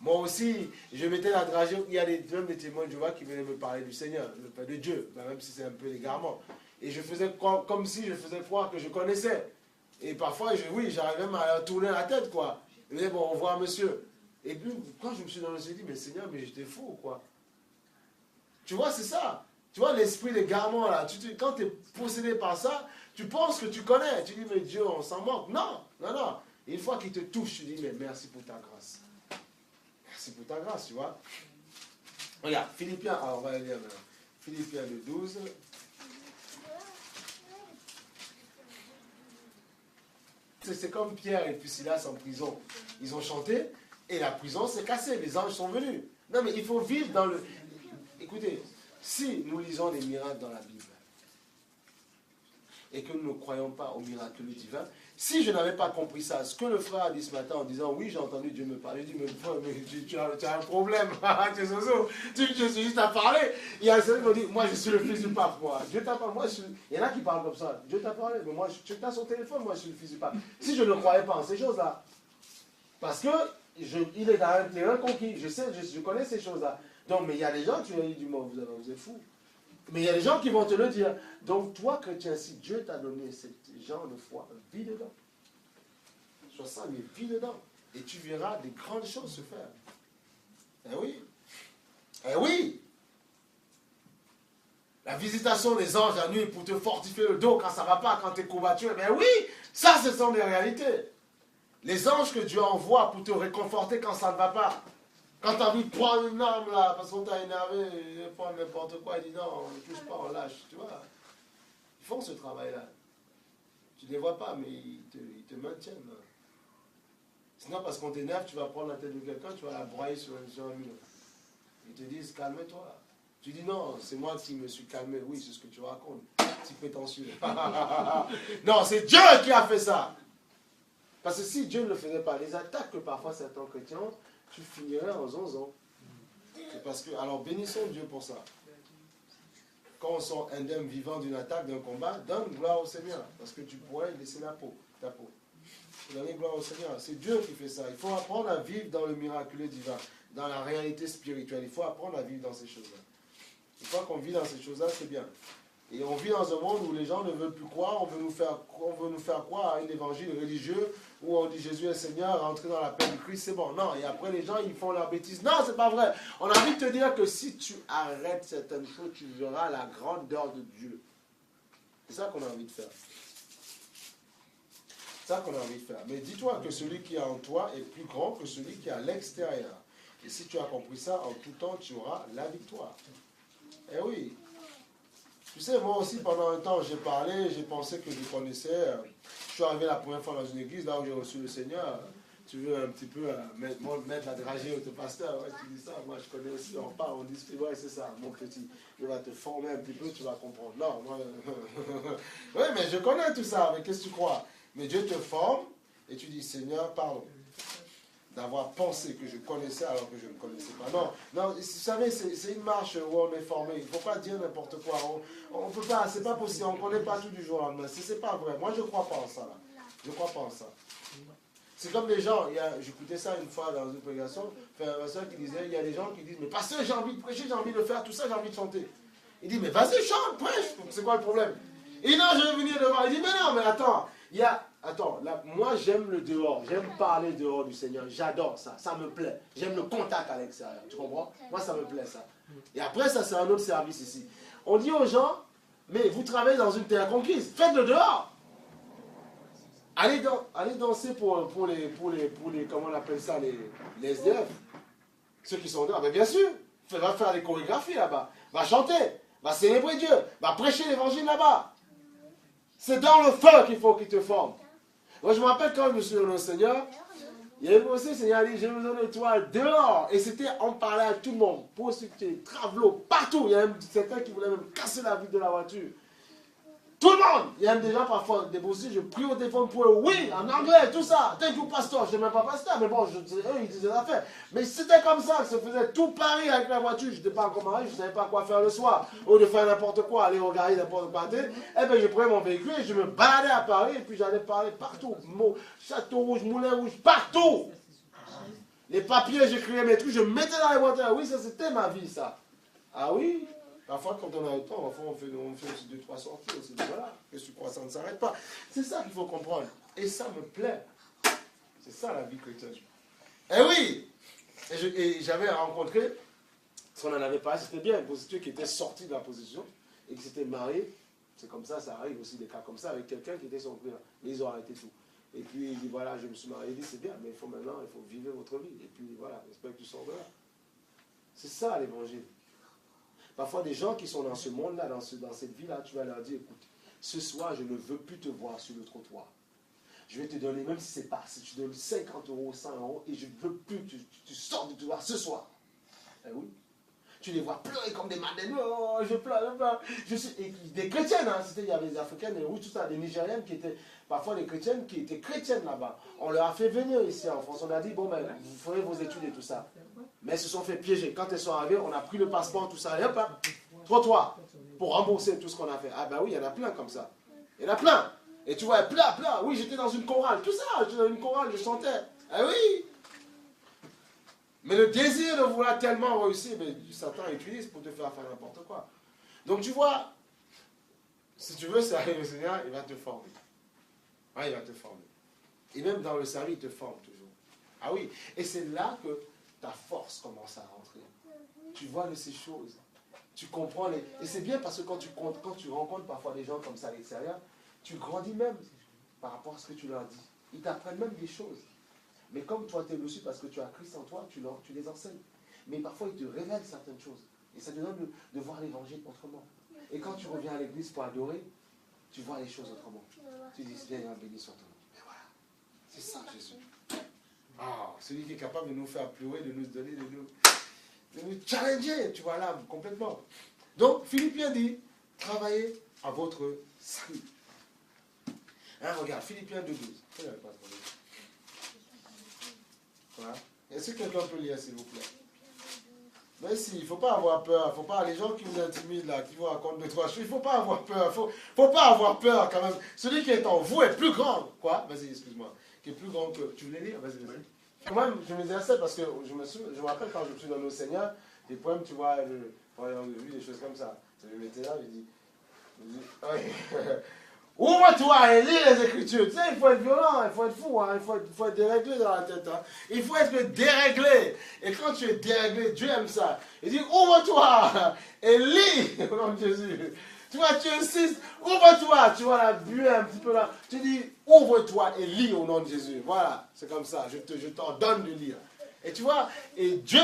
Moi aussi, je mettais la dragée, il y a même des témoins de Jéhovah qui venaient me parler du Seigneur, de Dieu, même si c'est un peu l'égarement. Et je faisais comme si je faisais croire que je connaissais. Et parfois, j'arrivais même à tourner la tête, quoi. Je disais, bon, au revoir, monsieur. Et puis, quand je me suis dit, je me suis dit, mais Seigneur, mais j'étais fou, quoi. Tu vois, c'est ça. Tu vois, l'esprit d'égarement, là. Quand tu es possédé par ça, tu penses que tu connais. Tu dis, mais Dieu, on s'en moque. Non, non, non. Et une fois qu'il te touche, tu dis, mais merci pour ta grâce. Merci pour ta grâce, tu vois. Regarde, Philippiens, alors on va aller lire maintenant. Philippiens 12. C'est comme Pierre et puis Silas en prison. Ils ont chanté et la prison s'est cassée. Les anges sont venus. Non, mais il faut vivre dans le... Écoutez, si nous lisons des miracles dans la Bible et que nous ne croyons pas au miracle divin, si je n'avais pas compris ça, ce que le frère a dit ce matin en disant, oui, j'ai entendu Dieu me parler, je dis, mais tu as un problème, tu es zozo, tu suis juste à parler. Il y a ceux qui m'ont dit, moi je suis le fils du pape, moi. Dieu t'a parlé, moi je suis... Il y en a qui parlent comme ça, Dieu t'a parlé, mais moi, tu as son téléphone, moi je suis le fils du pape. Si je ne croyais pas en ces choses-là, parce que il est dans un terrain conquis, je connais ces choses-là. Donc, mais il y a des gens, tu as dit, vous êtes fous. Mais il y a des gens qui vont te le dire. Donc toi, chrétien, si Dieu t'a donné ce genre de foi, vis dedans. Sois ça, mais vis dedans. Et tu verras des grandes choses se faire. Eh oui. Eh oui! La visitation des anges la nuit pour te fortifier le dos quand ça ne va pas, quand tu es combattu. Eh bien oui, ça ce sont des réalités. Les anges que Dieu envoie pour te réconforter quand ça ne va pas. Quand tu as envie de prendre une arme là, parce qu'on t'a énervé, de prendre n'importe quoi, il dit non, on ne touche pas, on lâche, tu vois. Ils font ce travail-là. Tu ne les vois pas, mais ils te maintiennent. Sinon, parce qu'on t'énerve, tu vas prendre la tête de quelqu'un, tu vas la broyer sur un mur. Ils te disent, calme-toi. Tu dis, non, c'est moi qui me suis calmé. Oui, c'est ce que tu racontes. Petit prétentieux. Non, c'est Dieu qui a fait ça. Parce que si Dieu ne le faisait pas, les attaques que parfois certains chrétiens, tu finirais en zonzon. C'est parce que, alors bénissons Dieu pour ça. Quand on sort indemne vivant d'une attaque, d'un combat, donne gloire au Seigneur. Parce que tu pourrais laisser ta peau. Donner gloire au Seigneur. C'est Dieu qui fait ça. Il faut apprendre à vivre dans le miraculeux divin, dans la réalité spirituelle. Il faut apprendre à vivre dans ces choses-là. Une fois qu'on vit dans ces choses-là, c'est bien. Et on vit dans un monde où les gens ne veulent plus croire, on veut nous faire croire à un évangile religieux où on dit Jésus est Seigneur, rentrer dans la paix du Christ, c'est bon. Non, et après les gens, ils font leur bêtise. Non, c'est pas vrai. On a envie de te dire que si tu arrêtes certaines choses, tu verras la grandeur de Dieu. C'est ça qu'on a envie de faire. C'est ça qu'on a envie de faire. Mais dis-toi que celui qui est en toi est plus grand que celui qui est à l'extérieur. Et si tu as compris ça, en tout temps, tu auras la victoire. Eh oui. Tu sais, moi aussi, pendant un temps, j'ai parlé, j'ai pensé que je connaissais. Je suis arrivé la première fois dans une église, là où j'ai reçu le Seigneur. Tu veux un petit peu mettre la dragée au pasteur. Ouais, tu dis ça, moi je connais aussi, on parle, on discute. Ouais, c'est ça, mon petit. Il va te former un petit peu, tu vas comprendre. Non, moi. Oui, mais je connais tout ça, mais qu'est-ce que tu crois? Mais Dieu te forme et tu dis, Seigneur, pardon. D'avoir pensé que je connaissais alors que je ne connaissais pas. Non, non, vous savez, c'est une marche où on est formé. Il ne faut pas dire n'importe quoi. On peut pas, c'est pas possible. On ne connaît pas tout du jour au lendemain. C'est pas vrai. Moi, je ne crois pas en ça. Là. Je ne crois pas en ça. C'est comme des gens, j'écoutais ça une fois dans une prédication, un pasteur qui disait, il y a des gens qui disent, mais pasteur, j'ai envie de prêcher, j'ai envie de faire tout ça, j'ai envie de chanter. Il dit, mais vas-y, chante, prêche. C'est quoi le problème? Il dit, non, je vais venir devant. Il dit, mais non, mais attends, Attends, là, moi j'aime le dehors, j'aime parler dehors du Seigneur, j'adore ça, ça me plaît. J'aime le contact à l'extérieur, tu comprends? Moi ça me plaît ça. Et après ça c'est un autre service ici. On dit aux gens, mais vous travaillez dans une terre conquise, faites-le dehors. Allez danser pour les, comment on appelle ça, les SDF. Ceux qui sont dehors, mais bien sûr, va faire des chorégraphies là-bas, va chanter, va célébrer Dieu, va prêcher l'évangile là-bas. C'est dans le feu qu'il faut qu'il te forme. Moi, je me rappelle quand je me suis donné au Seigneur, il y avait aussi le Seigneur a dit, j'ai besoin de toi dehors. Et c'était, on parlait à tout le monde, prostituées, travelots, partout. Il y a même certains qui voulaient même casser la vitre de la voiture. Tout le monde. Il y a même des gens parfois, des bosses, je prie au téléphone pour eux, oui, en anglais, tout ça. Thank you, pasteur. Je n'étais même pas pasteur, mais bon, eux, ils disaient des affaires. Mais c'était comme ça que se faisait tout Paris avec la voiture. Je n'étais pas encore marié, je ne savais pas quoi faire le soir. Au lieu de faire n'importe quoi, aller regarder n'importe quoi. Eh bien, je prenais mon véhicule et je me baladais à Paris et puis j'allais parler partout. Château Rouge, Moulin Rouge, partout. Les papiers, j'écrivais mes trucs, je mettais dans les voitures. Oui, ça c'était ma vie, ça. Ah oui? Parfois, quand on a le temps, on fait aussi 2-3 sorties. Aussi. Voilà, qu'est-ce que tu crois, ça ne s'arrête pas. C'est ça qu'il faut comprendre. Et ça me plaît. C'est ça la vie chrétienne. Eh oui! Et j'avais rencontré, si on en avait parlé, c'était bien, une prostituée qui était sortie de la position et qui s'était mariée. C'est comme ça arrive aussi des cas comme ça, avec quelqu'un qui était son frère. Mais ils ont arrêté tout. Et puis il dit, voilà, je me suis marié, il dit, c'est bien, mais il faut vivre votre vie. Et puis voilà, j'espère que tu sors de là. C'est ça l'évangile. Parfois, des gens qui sont dans ce monde-là, dans cette vie-là, tu vas leur dire, écoute, ce soir, je ne veux plus te voir sur le trottoir. Je vais te donner, même si c'est pas, si tu donnes 50 €, 100 €, et je ne veux plus que tu sortes du trottoir ce soir. Eh oui. Tu les vois pleurer comme des madeleines. Oh, je pleure. Et des chrétiennes, hein, il y avait des Africaines, des Rouges, tout ça, des Nigériennes qui étaient, parfois des chrétiennes qui étaient chrétiennes là-bas. On leur a fait venir ici en France. On a dit, bon, ben, vous ferez vos études et tout ça. Mais elles se sont fait piéger. Quand elles sont arrivées, on a pris le passeport, tout ça, et hop, trottoir, pour rembourser tout ce qu'on a fait. Ah ben oui, il y en a plein comme ça. Il y en a plein. Et tu vois, plein. Oui, j'étais dans une chorale, tout ça, j'étais dans une chorale, je chantais. Ah oui. Mais le désir de vouloir tellement réussir, mais Satan utilise pour te faire n'importe quoi. Donc tu vois, si tu veux servir le Seigneur, il va te former. Ouais, il va te former. Et même dans le service, il te forme toujours. Ah oui, et c'est là que ta force commence à rentrer. tu vois de ces choses. Tu comprends les... Et c'est bien parce que quand tu rencontres parfois des gens comme ça à l'extérieur, tu grandis même par rapport à ce que tu leur dis. Ils t'apprennent même des choses. Mais comme toi, tu es dessus parce que tu as Christ en toi, tu les enseignes. Mais parfois, ils te révèlent certaines choses. Et ça te donne de voir l'évangile autrement. Et quand tu reviens à l'église pour adorer, tu vois les choses autrement. Tu dis, Seigneur, béni soit ton nom. Mais voilà, c'est ça Jésus. Ah, celui qui est capable de nous faire pleurer, de nous donner, de nous challenger, tu vois là, complètement. Donc, Philippiens dit, travaillez à votre salut. Hein, regarde, Philippiens 2:12. Voilà. Est-ce que quelqu'un peut lire, s'il vous plaît? Mais si, il ne faut pas avoir peur. Il ne faut pas, les gens qui vous intimident là, qui vous racontent 2-3 choses, il ne faut pas avoir peur. Faut pas avoir peur quand même. Celui qui est en vous est plus grand. Quoi? Vas-y, excuse-moi. Qui est plus grand que... Tu voulais lire? Vas-y, vas-y. Quand même, je me disais ça parce que je me rappelle quand je suis dans le Seigneur, des poèmes, tu vois, on a vu des choses comme ça. Je me mettais là, je dis ouvre-toi et lis les Écritures. Tu sais, il faut être violent, il faut être fou, hein, il faut être déréglé dans la tête. Hein. Il faut être déréglé. Et quand tu es déréglé, Dieu aime ça. Il dit, ouvre-toi et lis au nom de Jésus. Tu vois, tu insistes, ouvre-toi. Tu vois la buée un petit peu là. Tu dis, ouvre-toi et lis au nom de Jésus. Voilà, c'est comme ça. Je t'en donne de lire. Et tu vois, et Dieu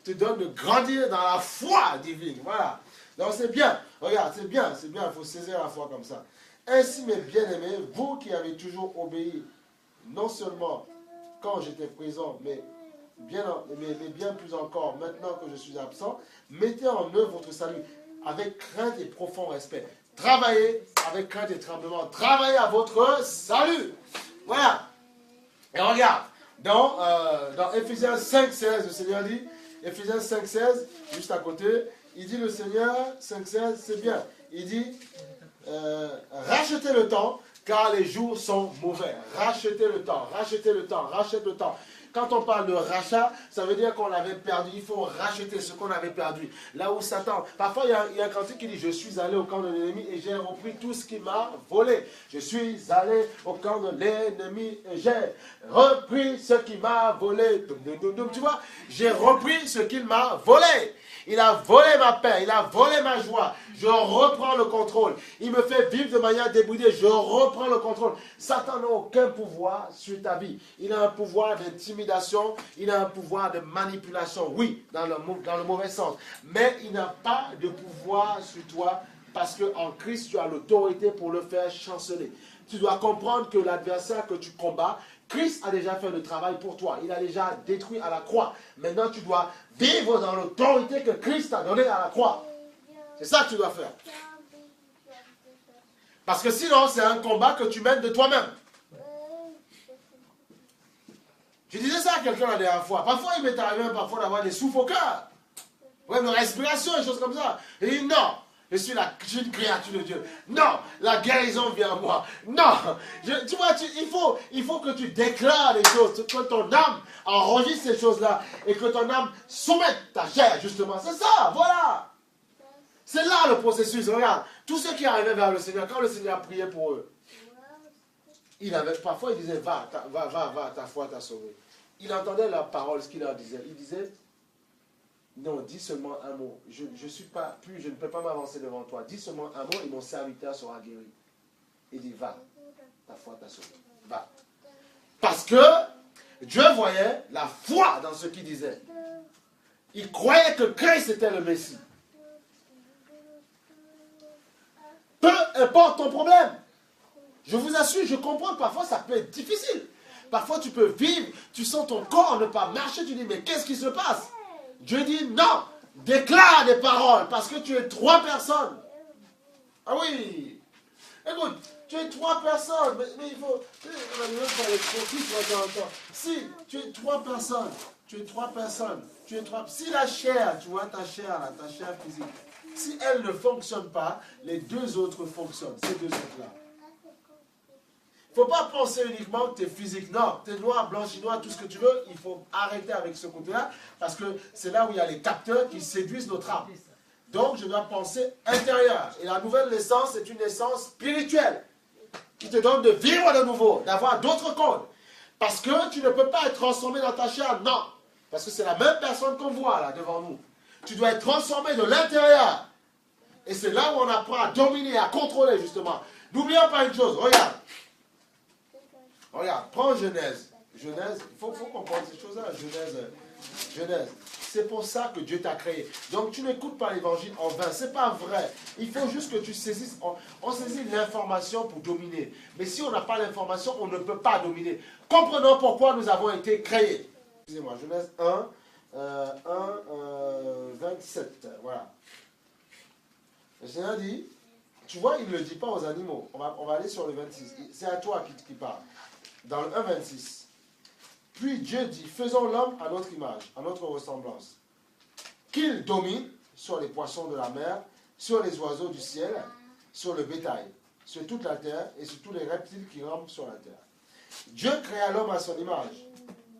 te donne de grandir dans la foi divine. Voilà. Donc c'est bien. Regarde, c'est bien. Il faut saisir la foi comme ça. Ainsi, mes bien-aimés, vous qui avez toujours obéi, non seulement quand j'étais présent, mais bien plus encore maintenant que je suis absent, mettez en œuvre votre salut avec crainte et profond respect. Travaillez avec crainte et tremblement. Travaillez à votre salut. Voilà. Et regarde, dans Ephésiens 5:16, le Seigneur dit, Ephésiens 5:16, juste à côté, il dit le Seigneur, 5:16, c'est bien. Il dit... rachetez le temps, car les jours sont mauvais. Rachetez le temps, rachetez le temps, rachetez le temps. Quand on parle de rachat, ça veut dire qu'on l'avait perdu. Il faut racheter ce qu'on avait perdu. Là où Satan... Parfois, il y a un cantique qui dit, je suis allé au camp de l'ennemi et j'ai repris tout ce qui m'a volé. Je suis allé au camp de l'ennemi et j'ai repris ce qui m'a volé. Tu vois, j'ai repris ce qu'il m'a volé. Il a volé ma paix, il a volé ma joie. Je reprends le contrôle. Il me fait vivre de manière débridée. Je reprends le contrôle. Satan n'a aucun pouvoir sur ta vie. Il a un pouvoir d'intimidation. Il a un pouvoir de manipulation. Oui, dans le mauvais sens. Mais il n'a pas de pouvoir sur toi parce qu'en Christ, tu as l'autorité pour le faire chanceler. Tu dois comprendre que l'adversaire que tu combats, Christ a déjà fait le travail pour toi. Il a déjà détruit à la croix. Maintenant, tu dois vivre dans l'autorité que Christ t'a donnée à la croix. C'est ça que tu dois faire. Parce que sinon, c'est un combat que tu mènes de toi-même. Je disais ça à quelqu'un la dernière fois. Parfois, il m'est arrivé parfois d'avoir des souffles au cœur. Problème de respiration, des choses comme ça. Et il dit non. Je suis une créature de Dieu. Non, la guérison vient à moi. Non, tu vois, il faut que tu déclares les choses, que ton âme enregistre ces choses-là et que ton âme soumette ta chair, justement. C'est ça, voilà. C'est là le processus. Regarde, tous ceux qui arrivaient vers le Seigneur, quand le Seigneur priait pour eux, parfois il disait, va, ta foi t'a sauvé. Il entendait leur parole, ce qu'il leur disait. Il disait, non, dis seulement un mot. Je ne peux pas m'avancer devant toi. Dis seulement un mot et mon serviteur sera guéri. Il dit, va, ta foi t'a sauvé. Va. Parce que Dieu voyait la foi dans ce qu'il disait. Il croyait que Christ était le Messie. Peu importe ton problème. Je vous assure, je comprends que parfois ça peut être difficile. Parfois tu peux vivre, tu sens ton corps ne pas marcher, tu dis, mais qu'est-ce qui se passe? Dieu dit non, déclare des paroles parce que tu es 3 personnes. Ah oui. Écoute, tu es 3 personnes, mais il faut... On a besoin de faire les croquis, si tu es 3 personnes, si la chair, tu vois ta chair physique, si elle ne fonctionne pas, les 2 autres fonctionnent, ces 2 autres-là. Il ne faut pas penser uniquement que tu es physique. Non, tu es noir, blanc, chinois, tout ce que tu veux. Il faut arrêter avec ce côté-là parce que c'est là où il y a les capteurs qui séduisent notre âme. Donc, je dois penser intérieur. Et la nouvelle naissance est une naissance spirituelle qui te donne de vivre de nouveau, d'avoir d'autres codes. Parce que tu ne peux pas être transformé dans ta chair. Non. Parce que c'est la même personne qu'on voit là devant nous. Tu dois être transformé de l'intérieur. Et c'est là où on apprend à dominer, à contrôler justement. N'oublions pas une chose, regarde. Regarde, prends Genèse. Genèse, il faut comprendre ces choses-là. Genèse. C'est pour ça que Dieu t'a créé. Donc tu n'écoutes pas l'évangile en vain. Ce n'est pas vrai. Il faut juste que tu saisisses. On saisit l'information pour dominer. Mais si on n'a pas l'information, on ne peut pas dominer. Comprenons pourquoi nous avons été créés. Excusez-moi, Genèse 27. Voilà. Le Seigneur dit, tu vois, il ne le dit pas aux animaux. On va aller sur le 26. C'est à toi qui parle. Dans le 1,26. Puis Dieu dit, faisons l'homme à notre image, à notre ressemblance. Qu'il domine sur les poissons de la mer, sur les oiseaux du ciel, sur le bétail, sur toute la terre et sur tous les reptiles qui rampent sur la terre. Dieu créa l'homme à son image.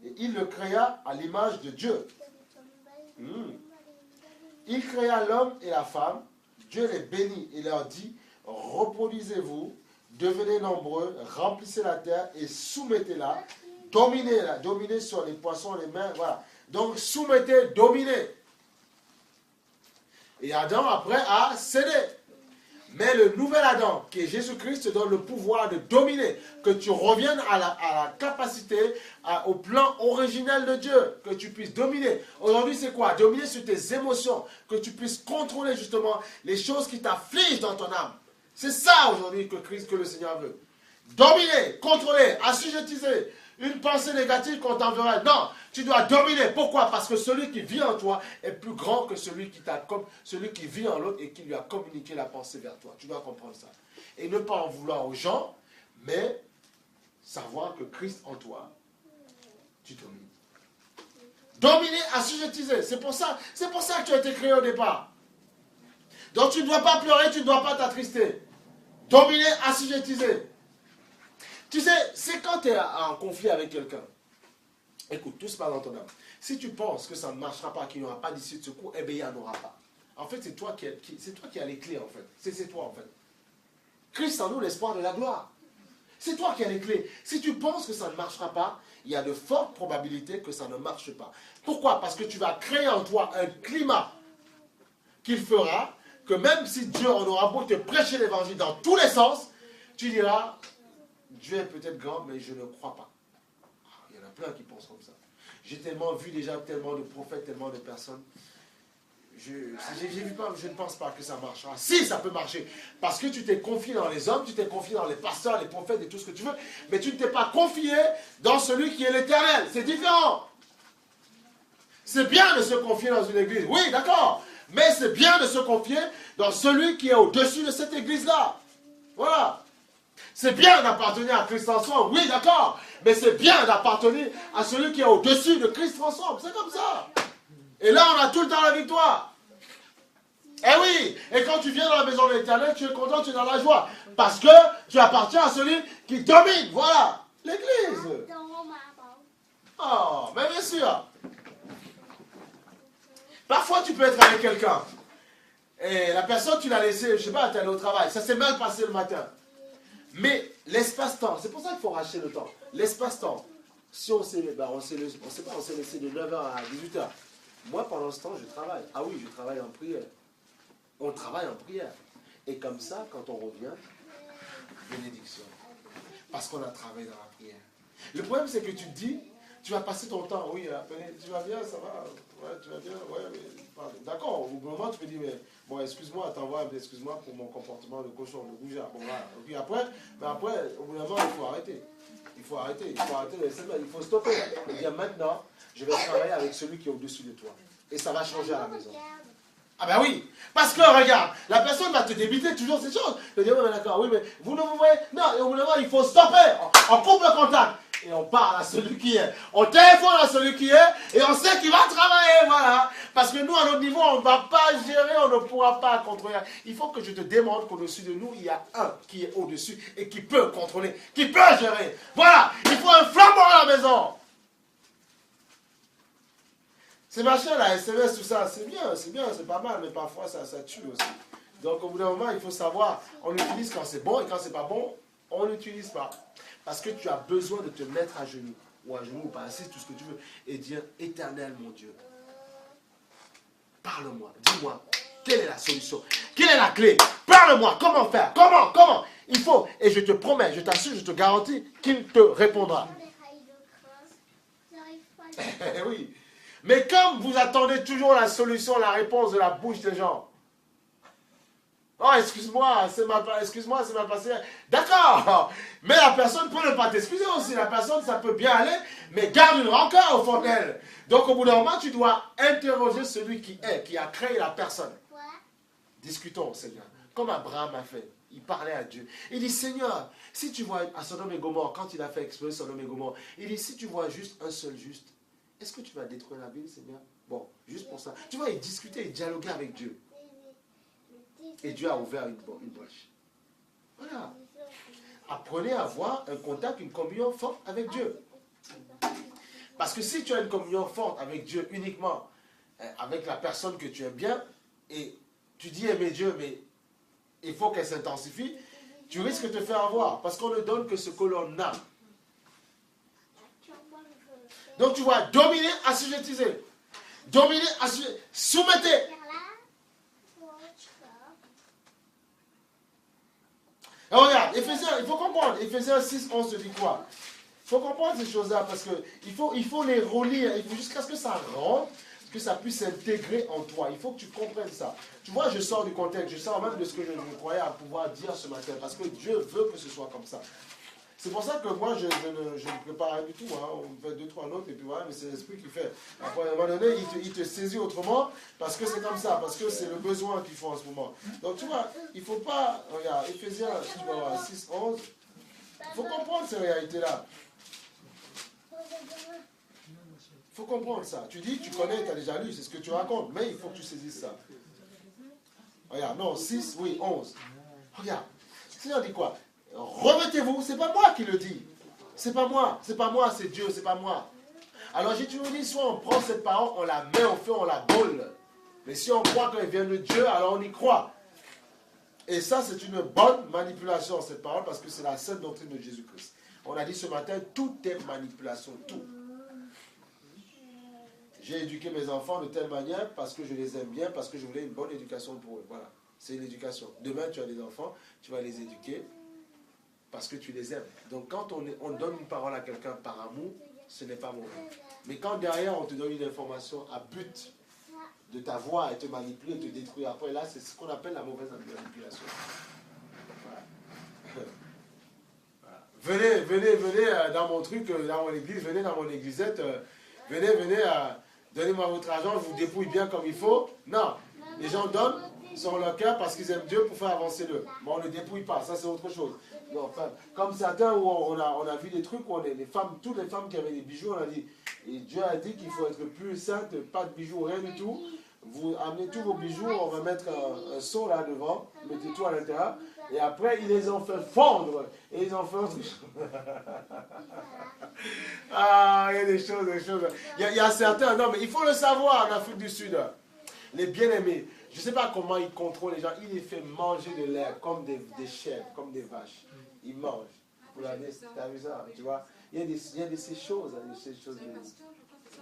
Et il le créa à l'image de Dieu. Il créa l'homme et la femme. Dieu les bénit et leur dit, reproduisez-vous, devenez nombreux, remplissez la terre et soumettez-la. Dominez sur les poissons, les mains, voilà. Donc, soumettez, dominez. Et Adam, après, a cédé. Mais le nouvel Adam, qui est Jésus-Christ, te donne le pouvoir de dominer, que tu reviennes à la capacité, au plan originel de Dieu, que tu puisses dominer. Aujourd'hui, c'est quoi? Dominer sur tes émotions, que tu puisses contrôler justement les choses qui t'affligent dans ton âme. C'est ça aujourd'hui que le Seigneur veut. Dominer, contrôler, assujettiser. Une pensée négative qu'on t'enverra. Non, tu dois dominer. Pourquoi? Parce que celui qui vit en toi est plus grand que celui qui vit en l'autre et qui lui a communiqué la pensée vers toi. Tu dois comprendre ça. Et ne pas en vouloir aux gens, mais savoir que Christ en toi, tu domines. Dominer, assujettiser. C'est pour ça que tu as été créé au départ. Donc tu ne dois pas pleurer, tu ne dois pas t'attrister. Dominer, assujettiser. Tu sais, c'est quand tu es en conflit avec quelqu'un. Écoute, tout se passe dans ton âme. Si tu penses que ça ne marchera pas, qu'il n'y aura pas d'issue de secours, eh bien, il n'y en aura pas. En fait, c'est toi qui as les clés, en fait. C'est toi, en fait. Christ en nous, l'espoir de la gloire. C'est toi qui as les clés. Si tu penses que ça ne marchera pas, il y a de fortes probabilités que ça ne marche pas. Pourquoi? Parce que tu vas créer en toi un climat qu'il fera que même si Dieu en aura beau te prêcher l'évangile dans tous les sens, tu diras... Dieu est peut-être grand, mais je ne crois pas. Il y en a plein qui pensent comme ça. J'ai tellement vu déjà tellement de prophètes, tellement de personnes. Je ne pense pas que ça marchera. Si, ça peut marcher. Parce que tu t'es confié dans les hommes, tu t'es confié dans les pasteurs, les prophètes et tout ce que tu veux, mais tu ne t'es pas confié dans celui qui est l'Éternel. C'est différent. C'est bien de se confier dans une église. Oui, d'accord. Mais c'est bien de se confier dans celui qui est au-dessus de cette église-là. Voilà. C'est bien d'appartenir à Christ ensemble, oui, d'accord. Mais c'est bien d'appartenir à celui qui est au-dessus de Christ ensemble. C'est comme ça. Et là, on a tout le temps la victoire. Eh oui. Et quand tu viens dans la maison de l'Éternel, tu es content, tu es dans la joie. Parce que tu appartiens à celui qui domine. Voilà. L'église. Oh, mais bien sûr. Parfois, tu peux être avec quelqu'un. Et la personne, tu l'as laissée, je ne sais pas, tu es allé au travail. Ça s'est mal passé le matin. Mais l'espace-temps, c'est pour ça qu'il faut racheter le temps. L'espace-temps, si on s'est laissé de 9h à 18h. Moi, pendant ce temps, je travaille. Ah oui, je travaille en prière. On travaille en prière. Et comme ça, quand on revient, bénédiction. Parce qu'on a travaillé dans la prière. Le problème, c'est que tu te dis, tu vas passer ton temps, oui, tu vas bien, ça va, ouais, tu vas bien, ouais, mais d'accord, au bout d'un moment, tu peux dire, mais bon, excuse-moi pour mon comportement de cochon, de goujat. Bon, voilà. Et puis après, au bout d'un moment, il faut arrêter. Il faut arrêter il faut stopper. Et dire maintenant, je vais travailler avec celui qui est au-dessus de toi. Et ça va changer à la maison. Ah ben oui, parce que regarde, la personne va te débiter toujours ces choses. Je vais dire, oui, mais d'accord, oui, mais vous ne vous voyez. Non, et au bout d'un moment, il faut stopper. On coupe le contact. Et on parle à celui qui est. On téléphone à celui qui est. Et on sait qu'il va travailler, voilà. Parce que nous, à notre niveau, on ne va pas gérer, on ne pourra pas contrôler. Il faut que je te demande qu'au-dessus de nous, il y a un qui est au-dessus et qui peut contrôler, qui peut gérer. Voilà, il faut un flambeau à la maison. Ces machins là, SMS, tout ça, c'est bien, c'est pas mal, mais parfois ça tue aussi. Donc au bout d'un moment, il faut savoir, on l'utilise quand c'est bon et quand c'est pas bon, on l'utilise pas. Parce que tu as besoin de te mettre à genoux, ou pas assis, tout ce que tu veux, et dire, Éternel mon Dieu, Parle-moi, dis-moi, quelle est la solution? Quelle est la clé? Parle-moi, comment faire? Comment? Il faut, et je te promets, je t'assure, je te garantis qu'il te répondra. Oui. Mais comme vous attendez toujours la solution, la réponse de la bouche des gens. Oh, excuse-moi, c'est mal passé. D'accord. Mais la personne peut ne pas t'excuser aussi. La personne, ça peut bien aller, mais garde une rancœur au fond d'elle. Donc, au bout d'un moment, tu dois interroger celui qui a créé la personne. Discutons, Seigneur. Comme Abraham a fait. Il parlait à Dieu. Il dit, Seigneur, si tu vois à Sodome et Gomorrhe, quand il a fait exploser Sodome et Gomorrhe, il dit, si tu vois juste un seul juste, est-ce que tu vas détruire la ville, Seigneur? Bon, juste pour ça. Tu vois, il discutait, il dialoguait avec Dieu. Et Dieu a ouvert une brèche. Voilà. Apprenez à avoir un contact, une communion forte avec Dieu. Parce que si tu as une communion forte avec Dieu uniquement, avec la personne que tu aimes bien, et tu dis aimer Dieu, mais il faut qu'elle s'intensifie, tu risques de te faire avoir. Parce qu'on ne donne que ce que l'on a. Donc tu vois, dominer, assujettiser. Dominer, assujettiser. Soumettez. Alors regarde, Éphésiens, il faut comprendre. Éphésiens 6, 11 te dit quoi? Il faut comprendre ces choses-là parce qu'il faut les relire. Il faut jusqu'à ce que ça rentre, que ça puisse s'intégrer en toi. Il faut que tu comprennes ça. Tu vois, je sors du contexte. Je sors même de ce que je croyais à pouvoir dire ce matin. Parce que Dieu veut que ce soit comme ça. C'est pour ça que moi, je ne prépare rien du tout. Hein. On fait 2-3 notes et puis voilà, mais c'est l'esprit qui fait. Après, à un moment donné, il te saisit autrement parce que c'est comme ça, parce que c'est le besoin qu'il faut en ce moment. Donc tu vois, il ne faut pas... Regarde, Éphésiens 6, 11, il faut comprendre ces réalités-là. Il faut comprendre ça. Tu dis, tu connais, tu as déjà lu, c'est ce que tu racontes, mais il faut que tu saisisses ça. Regarde, non, 6, oui, 11. Regarde, le Seigneur dit quoi? Remettez-vous, c'est pas moi qui le dis. C'est pas moi, c'est Dieu, c'est pas moi. Alors j'ai toujours dit, soit on prend cette parole, on la met au feu, on la brûle. Mais si on croit qu'elle vient de Dieu, alors on y croit. Et ça, c'est une bonne manipulation, cette parole, parce que c'est la sainte doctrine de Jésus-Christ. On a dit ce matin, tout est manipulation, tout. J'ai éduqué mes enfants de telle manière parce que je les aime bien, parce que je voulais une bonne éducation pour eux. Voilà, c'est l'éducation. Demain, tu as des enfants, tu vas les éduquer parce que tu les aimes. Donc quand on donne une parole à quelqu'un par amour, ce n'est pas mauvais. Mais quand derrière on te donne une information à but de t'avoir et te manipuler, te détruire après, là c'est ce qu'on appelle la mauvaise manipulation. Voilà. Venez dans mon truc, dans mon église, venez dans mon églisette, venez, donnez-moi votre argent, je vous dépouille bien comme il faut. Non, les gens donnent sur leur cœur parce qu'ils aiment Dieu pour faire avancer l'eux. Mais on ne le dépouille pas, ça c'est autre chose. Non, enfin, comme certains où on a vu des trucs où les femmes, toutes les femmes qui avaient des bijoux, on a dit, et Dieu a dit qu'il faut être plus sainte, pas de bijoux, rien du tout. Vous amenez tous vos bijoux, on va mettre un seau là devant, mettez tout à l'intérieur, et après ils les ont fait fondre, et ils ont fait autre chose. Ah, il y a des choses. Il y a certains, non mais il faut le savoir en Afrique du Sud, les bien-aimés, je ne sais pas comment ils contrôlent les gens, ils les font manger de l'air comme des chèvres, comme des vaches. Ils mangent. Tu as vu ça, tu vois? Il y a ces choses,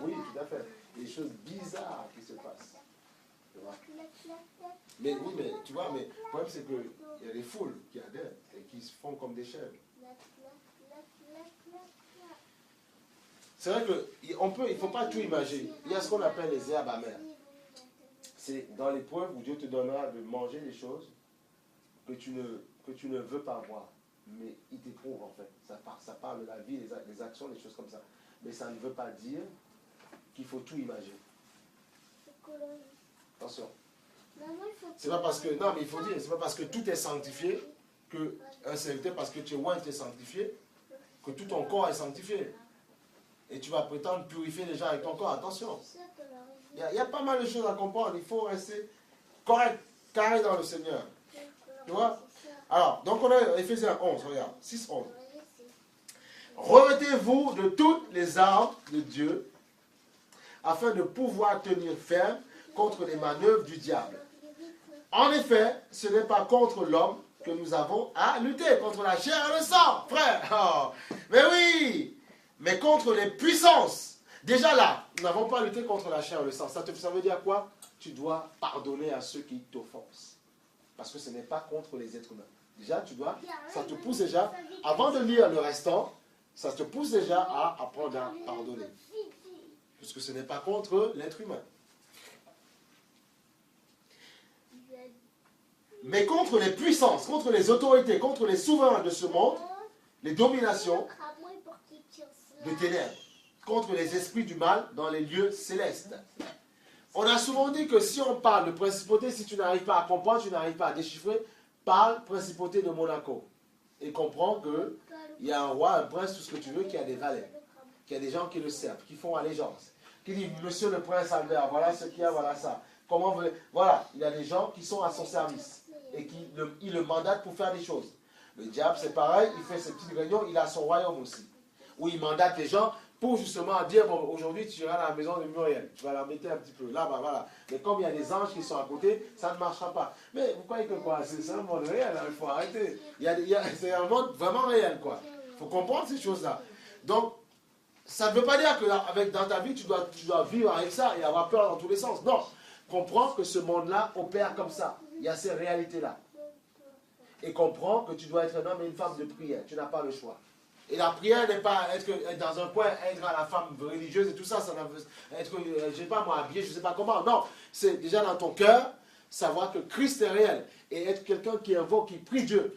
oui, tout à fait. Des choses bizarres qui se passent. Tu vois? Mais oui, mais tu vois, mais le problème c'est qu'il y a des foules qui adhèrent et qui se font comme des chèvres. C'est vrai qu'il ne faut pas tout imaginer. Il y a ce qu'on appelle les herbes amères. C'est dans l'épreuve où Dieu te donnera de manger des choses que tu ne veux pas voir. Mais il t'éprouve en fait. Ça parle de la vie, les actions, les choses comme ça. Mais ça ne veut pas dire qu'il faut tout imaginer. Attention. C'est pas parce que, non mais il faut dire, c'est pas parce que tout est sanctifié que un serviteur, parce que tu es loin de sanctifié, que tout ton corps est sanctifié. Et tu vas prétendre purifier les gens avec ton corps. Attention. Il y a pas mal de choses à comprendre. Il faut rester correct, carré dans le Seigneur. Tu vois? Alors, donc on a Éphésiens 11, regarde, 6, 11. Remettez-vous de toutes les armes de Dieu afin de pouvoir tenir ferme contre les manœuvres du diable. En effet, ce n'est pas contre l'homme que nous avons à lutter, contre la chair et le sang, frère. Oh, mais oui, mais contre les puissances, Déjà là, nous n'avons pas lutté contre la chair et le sang. Ça veut dire quoi? Tu dois pardonner à ceux qui t'offensent. Parce que ce n'est pas contre les êtres humains. Déjà, ça te pousse déjà, avant de lire le restant, ça te pousse déjà à apprendre à pardonner. Puisque ce n'est pas contre l'être humain. Mais contre les puissances, contre les autorités, contre les souverains de ce monde, les dominations de ténèbres, contre les esprits du mal dans les lieux célestes. On a souvent dit que si on parle de principauté, si tu n'arrives pas à comprendre, tu n'arrives pas à déchiffrer, parle principauté de Monaco. Et comprends qu'il y a un roi, un prince, tout ce que tu veux, qui a des valets, qui a des gens qui le servent, qui font allégeance, qui disent, monsieur le prince Albert, voilà ce qu'il y a, voilà ça. Comment vous... Voilà, il y a des gens qui sont à son service et il le mandate pour faire des choses. Le diable, c'est pareil, il fait ses petites réunions, il a son royaume aussi, où il mandate les gens pour justement dire, bon, aujourd'hui tu iras à la maison de Muriel, tu vas la mettre un petit peu là, bah, voilà. Mais comme il y a des anges qui sont à côté, ça ne marchera pas. Mais vous croyez que quoi? C'est un monde réel, hein, il faut arrêter. C'est un monde vraiment réel, quoi. Il faut comprendre ces choses-là. Donc, ça ne veut pas dire que dans ta vie, tu dois vivre avec ça et avoir peur dans tous les sens. Non. Comprends que ce monde-là opère comme ça. Il y a ces réalités-là. Et comprends que tu dois être un homme et une femme de prière. Tu n'as pas le choix. Et la prière n'est pas être dans un coin, être à la femme religieuse et tout ça, ça être, je ne sais pas moi, habillé, je ne sais pas comment. Non, c'est déjà dans ton cœur, savoir que Christ est réel. Et être quelqu'un qui invoque, qui prie Dieu.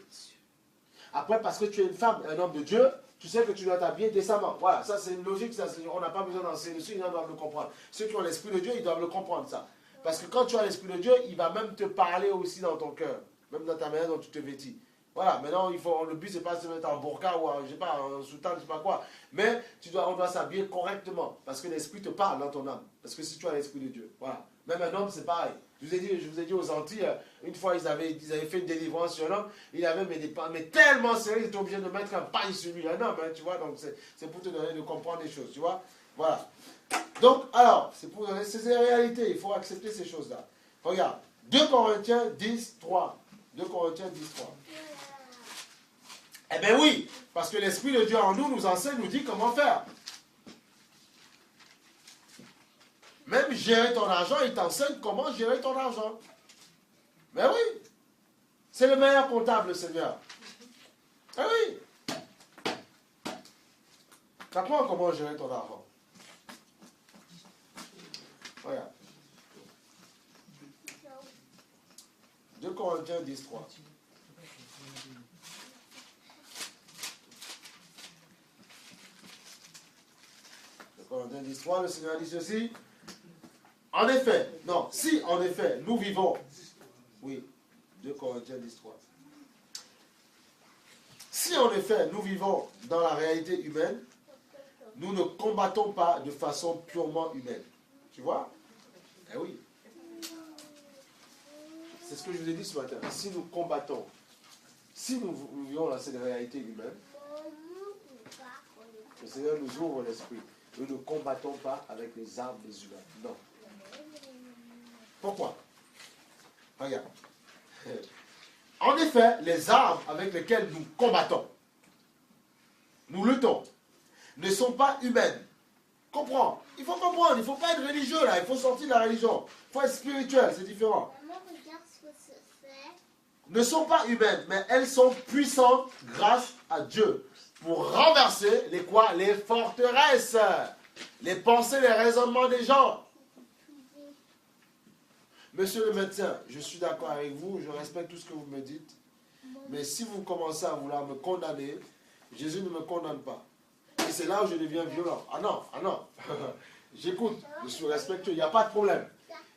Après, parce que tu es une femme, un homme de Dieu, tu sais que tu dois t'habiller décemment. Voilà, ça c'est une logique, ça, on n'a pas besoin d'enseigner dessus, ils doivent le comprendre. Ceux qui ont l'Esprit de Dieu, ils doivent le comprendre, ça. Parce que quand tu as l'Esprit de Dieu, il va même te parler aussi dans ton cœur. Même dans ta manière dont tu te vêtis. Voilà, maintenant, le but, c'est pas de se mettre en burqa ou je sais pas, en soutane, je sais pas quoi. Mais on doit s'habiller correctement. Parce que l'Esprit te parle dans ton âme. Parce que si tu as l'Esprit de Dieu. Voilà. Même un homme, c'est pareil. Je vous ai dit aux Antilles, une fois, ils avaient fait une délivrance sur un homme. Il avait mais tellement serré, ils étaient obligés de mettre un paille sur lui. Un homme, hein, tu vois. Donc, c'est pour te donner de comprendre les choses, tu vois. Voilà. Donc, alors, c'est des réalités. Il faut accepter ces choses-là. Regarde. 2 Corinthiens 10, 3. 2 Corinthiens 10, 3. Eh bien oui, parce que l'Esprit de Dieu en nous enseigne, nous dit comment faire. Même gérer ton argent, il t'enseigne comment gérer ton argent. Mais oui, c'est le meilleur comptable, le Seigneur. Eh oui. T'apprends comment gérer ton argent. Regarde. 2 Corinthiens 10, 3. 2 Corinthiens 10, 3, le Seigneur dit ceci. En effet, non, si en effet, nous vivons. Oui, 2 Corinthiens 10, 3. Si en effet, nous vivons dans la réalité humaine, nous ne combattons pas de façon purement humaine. Tu vois? Eh oui. C'est ce que je vous ai dit ce matin. Si nous combattons, si nous vivons dans cette réalité humaine, le Seigneur nous ouvre l'esprit. Nous ne combattons pas avec les armes des humains. Non. Pourquoi? Regarde. En effet, les armes avec lesquelles nous combattons, nous luttons, ne sont pas humaines. Comprends? Il faut comprendre, il ne faut pas être religieux là, il faut sortir de la religion. Il faut être spirituel, c'est différent. Ne sont pas humaines, mais elles sont puissantes grâce à Dieu pour renverser les forteresses, les pensées, les raisonnements des gens. Monsieur le médecin, je suis d'accord avec vous, je respecte tout ce que vous me dites, mais si vous commencez à vouloir me condamner, Jésus ne me condamne pas. Et c'est là où je deviens violent. Ah non. J'écoute, je suis respectueux, il n'y a pas de problème.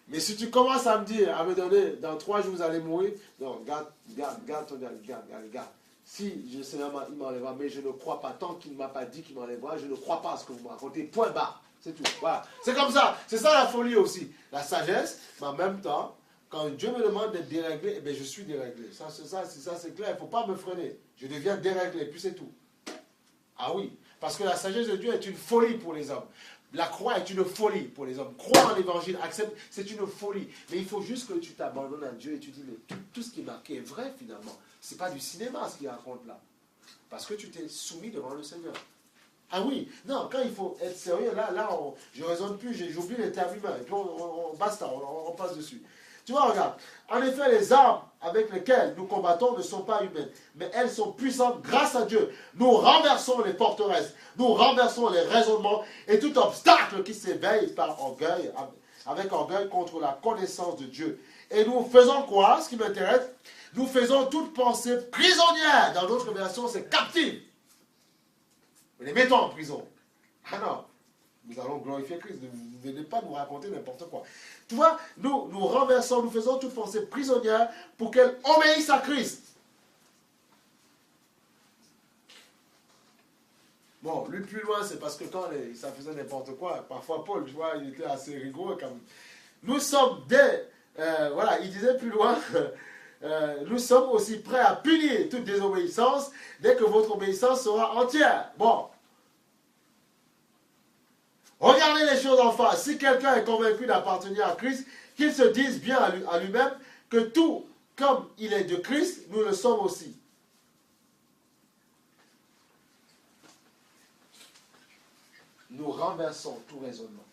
Mais si tu commences à me dire, à me donner, dans 3 jours vous allez mourir, non, garde. Si le Seigneur il m'enlèvera, mais je ne crois pas, tant qu'il ne m'a pas dit qu'il m'enlèvera, je ne crois pas à ce que vous me racontez, point barre. C'est tout. Voilà. C'est comme ça. C'est ça la folie aussi. La sagesse, mais en même temps, quand Dieu me demande d'être déréglé, eh bien, je suis déréglé. Ça c'est clair. Il ne faut pas me freiner. Je deviens déréglé, puis c'est tout. Ah oui. Parce que la sagesse de Dieu est une folie pour les hommes. La croix est une folie pour les hommes. Croire en l'évangile, accepte, c'est une folie. Mais il faut juste que tu t'abandonnes à Dieu et tu dis, mais tout ce qui est marqué est vrai finalement. Ce n'est pas du cinéma ce qu'il raconte là. Parce que tu t'es soumis devant le Seigneur. Ah oui, non, quand il faut être sérieux, je ne raisonne plus, j'oublie les termes humains, et puis basta, on passe dessus. Tu vois, regarde, en effet, les armes avec lesquelles nous combattons ne sont pas humaines, mais elles sont puissantes grâce à Dieu. Nous renversons les forteresses, nous renversons les raisonnements et tout obstacle qui s'éveille par orgueil, avec orgueil contre la connaissance de Dieu. Et nous faisons quoi? Ce qui m'intéresse, nous faisons toute pensée prisonnière. Dans d'autres versions, c'est captive. Nous les mettons en prison. Ah non, nous allons glorifier Christ. Ne venez pas nous raconter n'importe quoi. Tu vois, nous renversons, nous faisons toute pensée prisonnière pour qu'elle obéisse à Christ. Bon, lui plus loin, c'est parce que quand ça faisait n'importe quoi, parfois Paul, tu vois, il était assez rigoureux quand même. Nous sommes voilà, il disait plus loin, nous sommes aussi prêts à punir toute désobéissance dès que votre obéissance sera entière. Bon. Regardez les choses en face. Si quelqu'un est convaincu d'appartenir à Christ, qu'il se dise bien à lui-même que tout comme il est de Christ, nous le sommes aussi. Nous renversons tout raisonnement.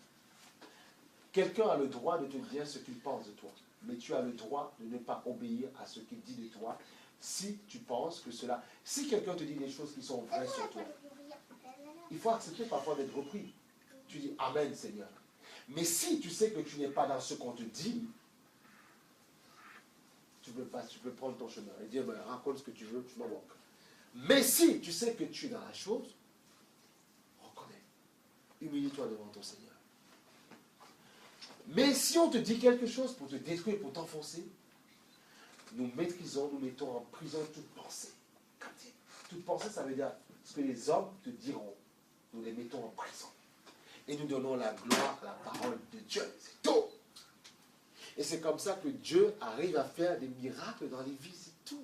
Quelqu'un a le droit de te dire ce qu'il pense de toi, mais tu as le droit de ne pas obéir à ce qu'il dit de toi si tu penses que cela... Si quelqu'un te dit des choses qui sont vraies sur toi, il faut accepter parfois d'être repris. Tu dis Amen, Seigneur. Mais si tu sais que tu n'es pas dans ce qu'on te dit, tu peux prendre ton chemin et dire raconte ce que tu veux, tu m'en manques. Mais si tu sais que tu es dans la chose, reconnais. Humilie-toi devant ton Seigneur. Mais si on te dit quelque chose pour te détruire, pour t'enfoncer, nous mettons en prison toute pensée. Toute pensée, ça veut dire ce que les hommes te diront. Nous les mettons en prison. Et nous donnons la gloire à la parole de Dieu. C'est tout. Et c'est comme ça que Dieu arrive à faire des miracles dans les vies. C'est tout.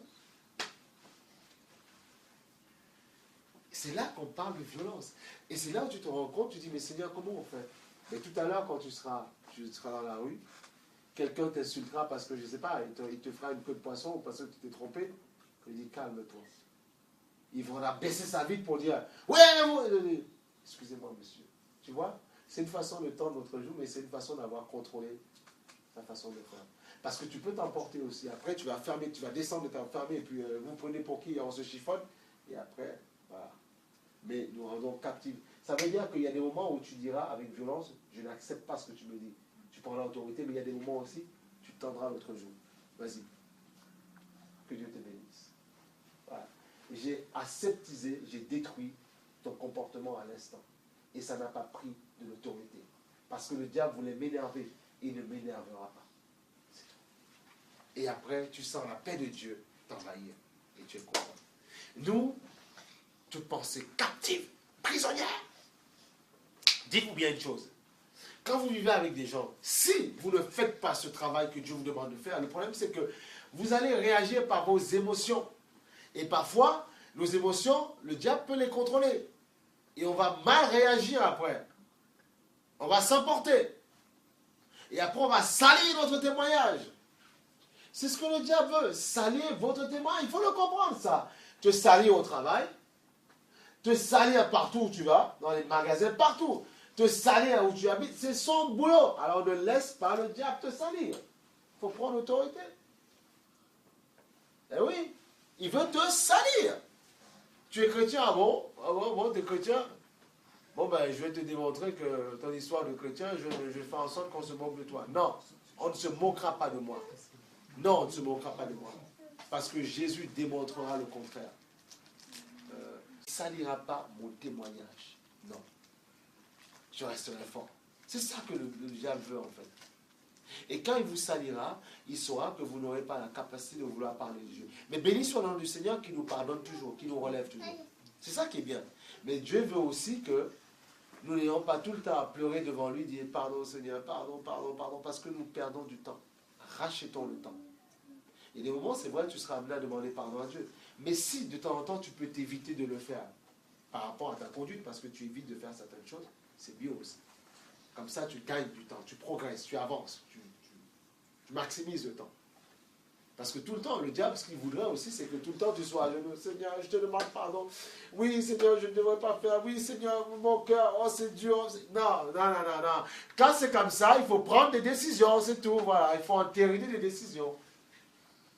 C'est là qu'on parle de violence. Et c'est là où tu te rends compte, tu dis, mais Seigneur, comment on fait? Mais tout à l'heure, quand tu seras dans la rue, quelqu'un t'insultera parce que, je ne sais pas, il te fera une queue de poisson ou parce que tu t'es trompé. Il dit, calme-toi. Il va baisser sa vitre pour dire, ouais, excusez-moi, monsieur. Tu vois, c'est une façon de tendre notre joue, mais c'est une façon d'avoir contrôlé ta façon de faire. Parce que tu peux t'emporter aussi. Après, tu vas fermer, tu vas descendre de t'enfermer, et puis vous prenez pour qui on se chiffonne, et après, voilà. Mais nous rendons captifs. Ça veut dire qu'il y a des moments où tu diras avec violence, je n'accepte pas ce que tu me dis. Tu prendras l'autorité, mais il y a des moments aussi, tu tendras l'autre joue. Vas-y. Que Dieu te bénisse. Voilà. J'ai aseptisé, j'ai détruit ton comportement à l'instant. Et ça n'a pas pris de l'autorité. Parce que le diable voulait m'énerver. Et il ne m'énervera pas. C'est tout. Et après, tu sens la paix de Dieu t'envahir. Et tu es content. Nous, toute pensée captive, prisonnière. Dites-vous bien une chose. Quand vous vivez avec des gens, si vous ne faites pas ce travail que Dieu vous demande de faire, le problème c'est que vous allez réagir par vos émotions. Et parfois, nos émotions, le diable peut les contrôler. Et on va mal réagir après. On va s'emporter. Et après, on va salir notre témoignage. C'est ce que le diable veut, salir votre témoignage. Il faut le comprendre, ça. Te salir au travail, te salir partout où tu vas, dans les magasins, partout. Te salir où tu habites, c'est son boulot. Alors ne laisse pas le diable te salir. Il faut prendre l'autorité. Eh oui, il veut te salir. Tu es chrétien, ah bon, tu es chrétien. Bon, ben, je vais te démontrer que ton histoire de chrétien, je vais faire en sorte qu'on se moque de toi. Non, on ne se moquera pas de moi. Non, on ne se moquera pas de moi. Parce que Jésus démontrera le contraire. Il ne salira pas mon témoignage. Non. Je resterai fort. C'est ça que le diable veut, en fait. Et quand il vous salira, il saura que vous n'aurez pas la capacité de vouloir parler de Dieu. Mais béni soit le nom du Seigneur qui nous pardonne toujours, qui nous relève toujours. C'est ça qui est bien. Mais Dieu veut aussi que nous n'ayons pas tout le temps à pleurer devant lui, dire pardon Seigneur, pardon, parce que nous perdons du temps. Rachetons le temps. Il y a des moments, c'est vrai, tu seras amené à demander pardon à Dieu. Mais si de temps en temps, tu peux t'éviter de le faire par rapport à ta conduite, parce que tu évites de faire certaines choses, c'est mieux aussi. Comme ça, tu gagnes du temps, tu progresses, tu avances, tu maximises le temps. Parce que tout le temps, le diable, ce qu'il voudrait aussi, c'est que tout le temps tu sois à genoux. Seigneur, je te demande pardon. Oui, Seigneur, je ne devrais pas faire. Oui, Seigneur, mon cœur, oh, c'est dur. Non, non, non, non, non. Quand c'est comme ça, il faut prendre des décisions, c'est tout. Voilà, il faut entériner des décisions.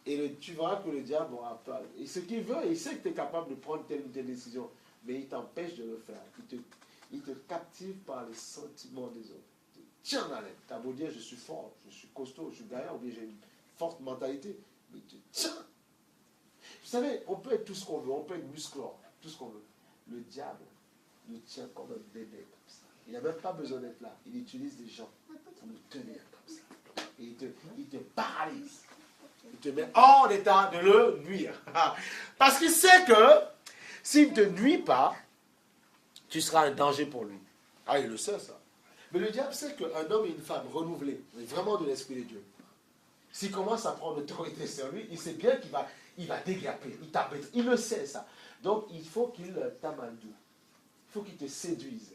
Et tu verras que le diable aura peur. Et ce qu'il veut, il sait que tu es capable de prendre telle ou telle décision, mais il t'empêche de le faire. Il te captive par les sentiments des autres. Tiens, allez, t'as beau dire, je suis fort, je suis costaud, je suis gaillard, ou bien j'ai une forte mentalité, mais tu tiens. Vous savez, on peut être tout ce qu'on veut, on peut être musclore, tout ce qu'on veut. Le diable nous tient comme un bébé comme ça. Il n'a même pas besoin d'être là. Il utilise des gens pour nous tenir comme ça. Et il te paralyse. Il te met hors d'état de le nuire. Parce qu'il sait que s'il ne te nuit pas, tu seras un danger pour lui. Ah, il le sait ça. Mais le diable sait qu'un homme et une femme renouvelés, mais vraiment de l'Esprit de Dieu, s'il commence à prendre l'autorité sur lui, il sait bien qu'il va dégaper, il t'embête. Il le sait ça. Donc il faut qu'il t'amandoue. Il faut qu'il te séduise.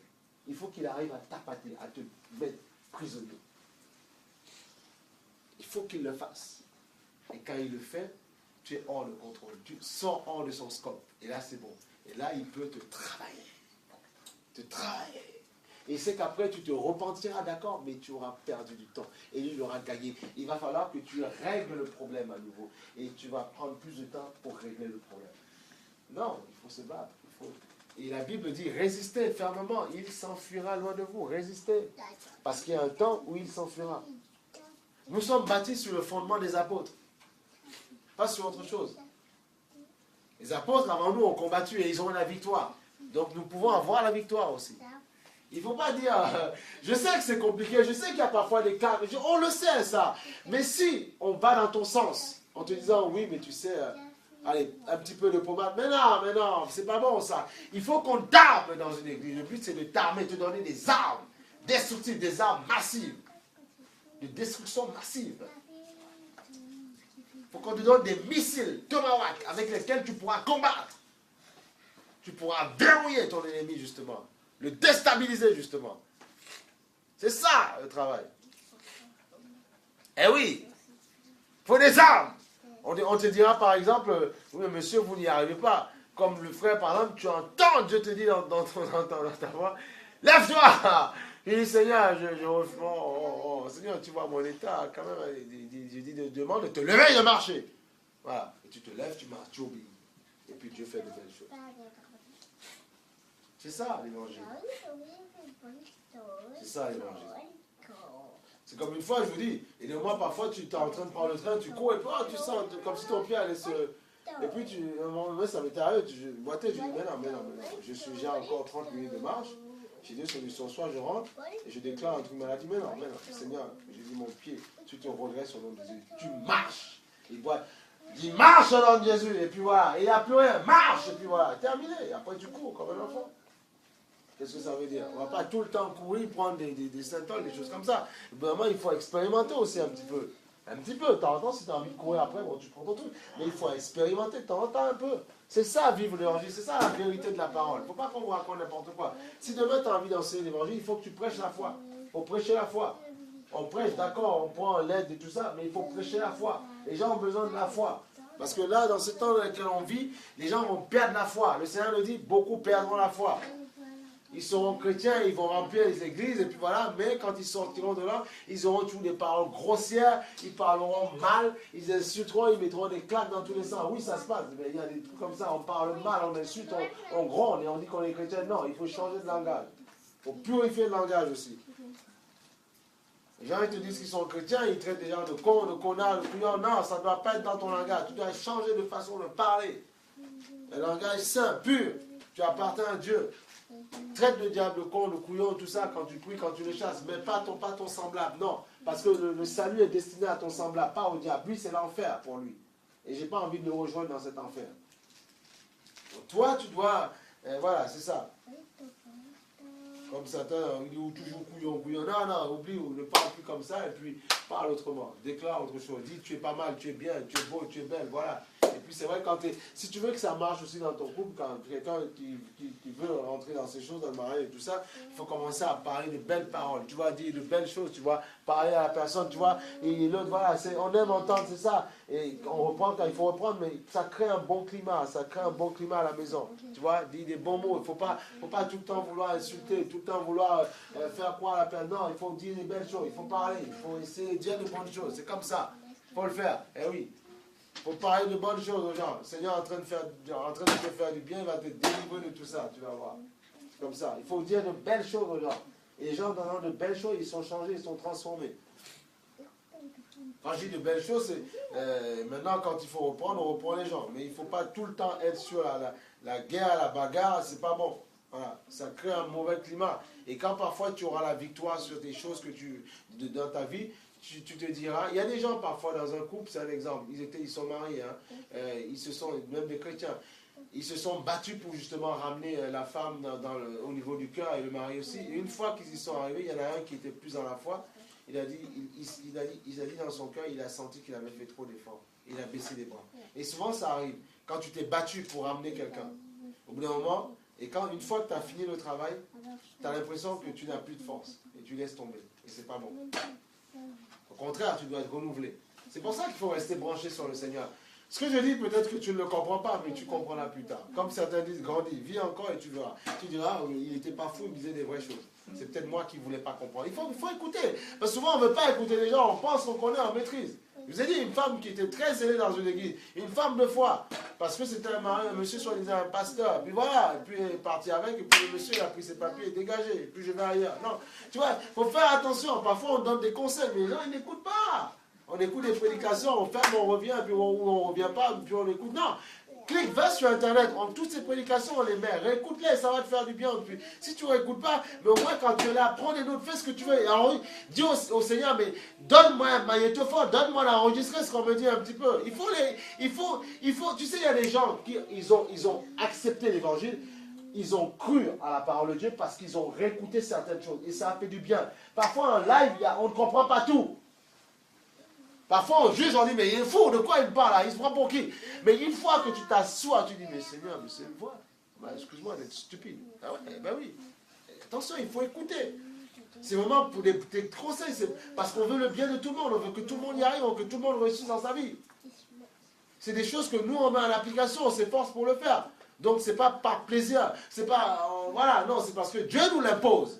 Il faut qu'il arrive à t'appâter, à te mettre prisonnier. Il faut qu'il le fasse. Et quand il le fait, tu es hors de contrôle. Tu sors hors de son scope. Et là, c'est bon. Et là, il peut te travailler. Te travailler. Et c'est qu'après, tu te repentiras, d'accord, mais tu auras perdu du temps. Et lui, il aura gagné. Il va falloir que tu règles le problème à nouveau. Et tu vas prendre plus de temps pour régler le problème. Non, il faut se battre. Et la Bible dit, résistez fermement. Il s'enfuira loin de vous. Résistez. Parce qu'il y a un temps où il s'enfuira. Nous sommes bâtis sur le fondement des apôtres. Pas sur autre chose. Les apôtres, avant nous, ont combattu et ils ont eu la victoire. Donc, nous pouvons avoir la victoire aussi. Il ne faut pas dire, je sais que c'est compliqué, je sais qu'il y a parfois des cas, on le sait ça. Mais si on va dans ton sens, en te disant, oui, mais tu sais, allez, un petit peu de pommade, mais non, c'est pas bon ça. Il faut qu'on t'arme dans une église. Le but, c'est de t'armer, de te donner des armes destructives, des armes massives, de destruction massive. Il faut qu'on te donne des missiles Tomahawk avec lesquels tu pourras combattre. Tu pourras verrouiller ton ennemi, justement. Le déstabiliser, justement. C'est ça, le travail. Eh oui, il faut des armes. On te dira, par exemple, oui, monsieur, vous n'y arrivez pas. Comme le frère, par exemple, tu entends Dieu te dit dans ta voix, lève-toi. Il dit, Seigneur, Seigneur, tu vois mon état, quand même, je dis, demande de te lever et de marcher. Voilà. Et tu te lèves, tu marches, tu obéis. Et puis Dieu fait de belles choses. C'est ça l'évangile. C'est ça l'évangile. C'est comme une fois, je vous dis, et de moi parfois tu es en train de prendre le train, tu cours et puis tu sens comme si ton pied allait se... Et puis ça m'était arrivé, je boitais, je dis mais non, je suis déjà encore 30 minutes de marche. J'ai dit solution, soit je rentre et je déclare un truc maladie, mais non, Seigneur, j'ai dit mon pied, tu te redresses au nom de Jésus, tu marches. Il dit marche au nom de Jésus, et puis voilà, il n'y a plus rien, marche, et puis voilà, terminé, et après tu cours comme un enfant. Qu'est-ce que ça veut dire? On ne va pas tout le temps courir, prendre des syntoles, des choses comme ça. Vraiment, il faut expérimenter aussi un petit peu. Un petit peu, de temps en temps, si tu as envie de courir après, bon, tu prends ton truc. Mais il faut expérimenter de temps en temps un peu. C'est ça, vivre l'évangile, c'est ça la vérité de la parole. Il ne faut pas qu'on vous raconte n'importe quoi. Si demain tu as envie d'enseigner l'évangile, il faut que tu prêches la foi. Il faut prêcher la foi. On prêche, d'accord, on prend l'aide et tout ça, mais il faut prêcher la foi. Les gens ont besoin de la foi. Parce que là, dans ce temps dans lequel on vit, les gens vont perdre la foi. Le Seigneur nous dit, beaucoup perdront la foi. Ils seront chrétiens, ils vont remplir les églises, et puis voilà, mais quand ils sortiront de là, ils auront toujours des paroles grossières, ils parleront mal, ils insulteront, ils mettront des claques dans tous les sens. Oui, ça se passe, mais il y a des trucs comme ça, on parle mal, on insulte, on gronde, et on dit qu'on est chrétien. Non, il faut changer de langage. Il faut purifier le langage aussi. Les gens, ils te disent qu'ils sont chrétiens, ils traitent des gens de cons, de connards, de couillons. Non, ça ne doit pas être dans ton langage. Tu dois changer de façon de parler. Un langage saint, pur. Tu appartiens à Dieu. Traite le diable de con, de couillon, tout ça, quand tu pries, quand tu le chasses, mais pas ton semblable, non. Parce que le salut est destiné à ton semblable, pas au diable. Lui, c'est l'enfer pour lui. Et je n'ai pas envie de le rejoindre dans cet enfer. Donc, toi, tu dois... voilà, c'est ça. Comme Satan, il dit toujours couillon. Non, oublie, ne parle plus comme ça, et puis parle autrement. Déclare autre chose. Dis, tu es pas mal, tu es bien, tu es beau, tu es belle, voilà. Et Et puis c'est vrai, si tu veux que ça marche aussi dans ton couple, quand quelqu'un qui veut rentrer dans ces choses, dans le mariage et tout ça, il faut commencer à parler de belles paroles, tu vois, dire de belles choses, tu vois, parler à la personne, tu vois, et l'autre, voilà, on aime entendre, c'est ça, et on reprend quand il faut reprendre, mais ça crée un bon climat, à la maison, tu vois, dire des bons mots, il ne faut pas tout le temps vouloir insulter, tout le temps vouloir faire croire à la personne, non, il faut dire des belles choses, il faut parler, il faut essayer de dire de bonnes choses, c'est comme ça, il faut le faire, eh oui. Il faut parler de bonnes choses aux gens. Le Seigneur est en train de te faire du bien, il va te délivrer de tout ça, tu vas voir. Comme ça. Il faut dire de belles choses aux gens. Et les gens, dans de belles choses, ils sont changés, ils sont transformés. Quand je dis de belles choses, c'est maintenant quand il faut reprendre, on reprend les gens. Mais il ne faut pas tout le temps être sur la guerre, la bagarre, c'est pas bon. Voilà. Ça crée un mauvais climat. Et quand parfois tu auras la victoire sur des choses dans ta vie, tu te diras, il y a des gens parfois dans un couple, c'est un exemple, ils sont mariés, hein, même des chrétiens, ils se sont battus pour justement ramener la femme au niveau du cœur et le mari aussi. Et une fois qu'ils y sont arrivés, il y en a un qui était plus dans la foi, il a dit dans son cœur, il a senti qu'il avait fait trop d'efforts. Il a baissé les bras. Et souvent ça arrive, quand tu t'es battu pour ramener quelqu'un, au bout d'un moment, et une fois que tu as fini le travail, tu as l'impression que tu n'as plus de force, et tu laisses tomber, et c'est pas bon. Au contraire, tu dois être renouvelé. C'est pour ça qu'il faut rester branché sur le Seigneur. Ce que je dis, peut-être que tu ne le comprends pas, mais tu comprendras plus tard. Comme certains disent, grandis, vis encore et tu verras. Tu diras, il n'était pas fou, il disait des vraies choses. C'est peut-être moi qui ne voulais pas comprendre. Il faut écouter. Parce que souvent, on ne veut pas écouter les gens, on pense qu'on connaît en maîtrise. Je vous ai dit, une femme qui était très zélée dans une église, une femme de foi, parce que c'était un monsieur soi-disant un pasteur, et puis voilà, et puis il est parti avec, et puis le monsieur il a pris ses papiers et dégagé, et puis je vais ailleurs. Non, tu vois, il faut faire attention, parfois on donne des conseils, mais les gens ils n'écoutent pas. On écoute des prédications, on ferme, on revient, puis on ne revient pas, puis on écoute. Non, clique, va sur Internet, toutes ces prédications, on les met, réécoute-les, ça va te faire du bien. Puis, si tu ne réécoutes pas, mais au moins quand tu es là, prends des notes, fais ce que tu veux. Alors, dis au Seigneur, mais donne-moi un magnétophone, donne-moi d'enregistrer ce qu'on me dit un petit peu. Il faut, tu sais, il y a des gens qui ils ont accepté l'évangile, ils ont cru à la parole de Dieu parce qu'ils ont réécouté certaines choses et ça a fait du bien. Parfois, en live, on ne comprend pas tout. Parfois, on juge, on dit, mais il est fou, de quoi il parle là? Il se prend pour qui? Mais une fois que tu t'assois, tu dis, mais Seigneur, mais c'est une voix. Bah, excuse-moi d'être stupide. Ah ouais, ben oui. Attention, il faut écouter. C'est vraiment pour des conseils, c'est parce qu'on veut le bien de tout le monde, on veut que tout le monde y arrive, on veut que tout le monde réussisse dans sa vie. C'est des choses que nous, on met en application, on s'efforce pour le faire. Donc, ce n'est pas par plaisir, c'est pas, voilà, non, c'est parce que Dieu nous l'impose.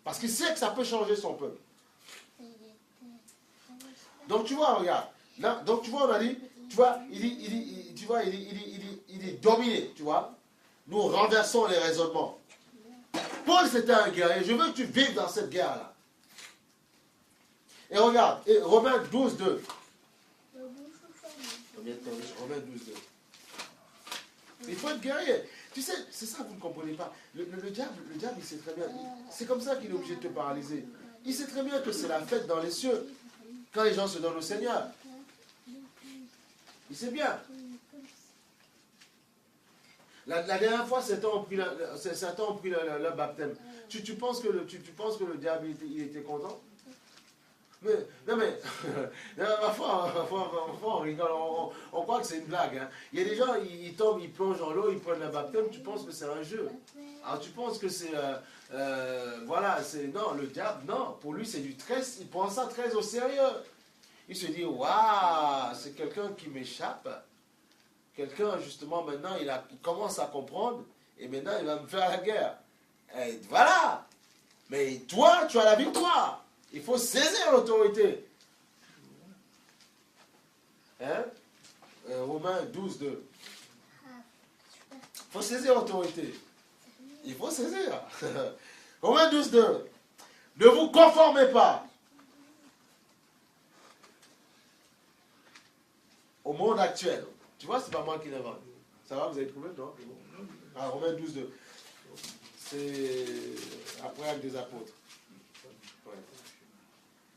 Parce qu'il sait que ça peut changer son peuple. Donc tu vois, regarde, là, donc tu vois, on a dit, tu vois, il est dominé, tu vois. Nous renversons les raisonnements. Paul c'était un guerrier, je veux que tu vives dans cette guerre-là. Et regarde, Romains 12, 2. Romains 12, 2. Il faut être guerrier. Tu sais, c'est ça que vous ne comprenez pas. Le diable, il sait très bien. C'est comme ça qu'il est obligé de te paralyser. Il sait très bien que c'est la fête dans les cieux. Quand les gens se donnent au Seigneur. Il sait bien. La dernière fois, certains ont pris leur baptême. Tu penses que le diable il était content? Non mais, parfois on rigole, on croit que c'est une blague. Hein. Il y a des gens, ils tombent, ils plongent dans l'eau, ils prennent le baptême, tu penses que c'est un jeu. Alors tu penses que c'est... non, le diable, non. Pour lui, c'est du très... Il prend ça très au sérieux. Il se dit, waouh, c'est quelqu'un qui m'échappe. Quelqu'un, justement, maintenant, il commence à comprendre. Et maintenant, il va me faire la guerre. Et voilà. Mais toi, tu as la victoire. Il faut saisir l'autorité. Hein? Romains 12, 2. Il faut saisir l'autorité. Il faut saisir. Romains 12, 2. Ne vous conformez pas au monde actuel. Tu vois, c'est pas moi qui l'invente. Ça va, vous avez trouvé, non? Ah, Romains 12, 2. C'est après Actes des Apôtres. Ouais.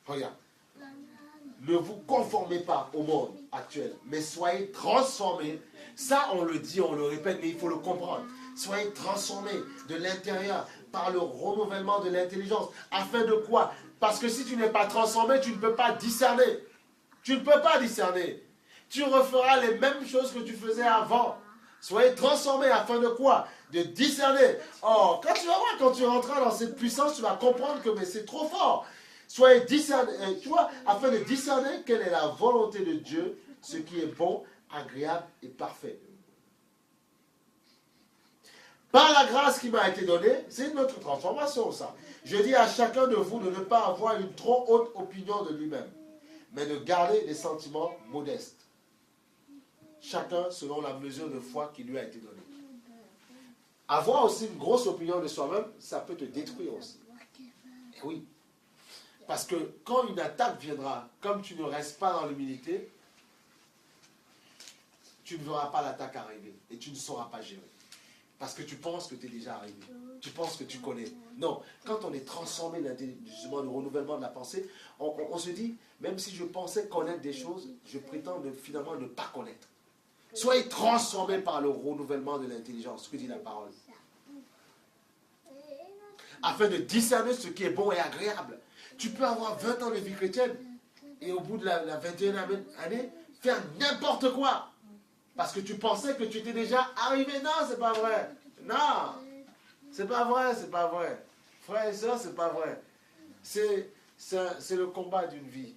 Regarde. Ne vous conformez pas au monde actuel, mais soyez transformés. Ça, on le dit, on le répète, mais il faut le comprendre. Soyez transformés de l'intérieur par le renouvellement de l'intelligence. Afin de quoi? Parce que si tu n'es pas transformé, tu ne peux pas discerner. Tu ne peux pas discerner. tu referas les mêmes choses que tu faisais avant. Soyez transformés afin de quoi? De discerner. Oh, quand tu vas voir, quand tu rentreras dans cette puissance, tu vas comprendre que mais c'est trop fort. Soyez discernés, tu vois, afin de discerner quelle est la volonté de Dieu, ce qui est bon, agréable et parfait. Par la grâce qui m'a été donnée, c'est notre transformation, ça. Je dis à chacun de vous de ne pas avoir une trop haute opinion de lui-même, mais de garder des sentiments modestes. Chacun selon la mesure de foi qui lui a été donnée. Avoir aussi une grosse opinion de soi-même, ça peut te détruire aussi. Et oui. Parce que quand une attaque viendra, comme tu ne restes pas dans l'humilité, tu ne verras pas l'attaque arriver et tu ne sauras pas gérer. Parce que tu penses que tu es déjà arrivé. Tu penses que tu connais. Non, quand on est transformé justement le renouvellement de la pensée, on se dit, même si je pensais connaître des choses, je prétends finalement ne pas connaître. Soyez transformés par le renouvellement de l'intelligence, ce que dit la parole. Afin de discerner ce qui est bon et agréable. Tu peux avoir 20 ans de vie chrétienne et au bout de la 21e année, faire n'importe quoi. Parce que tu pensais que tu étais déjà arrivé. Non, c'est pas vrai. Non, c'est pas vrai, c'est pas vrai. Frères et sœurs, c'est pas vrai. C'est le combat d'une vie.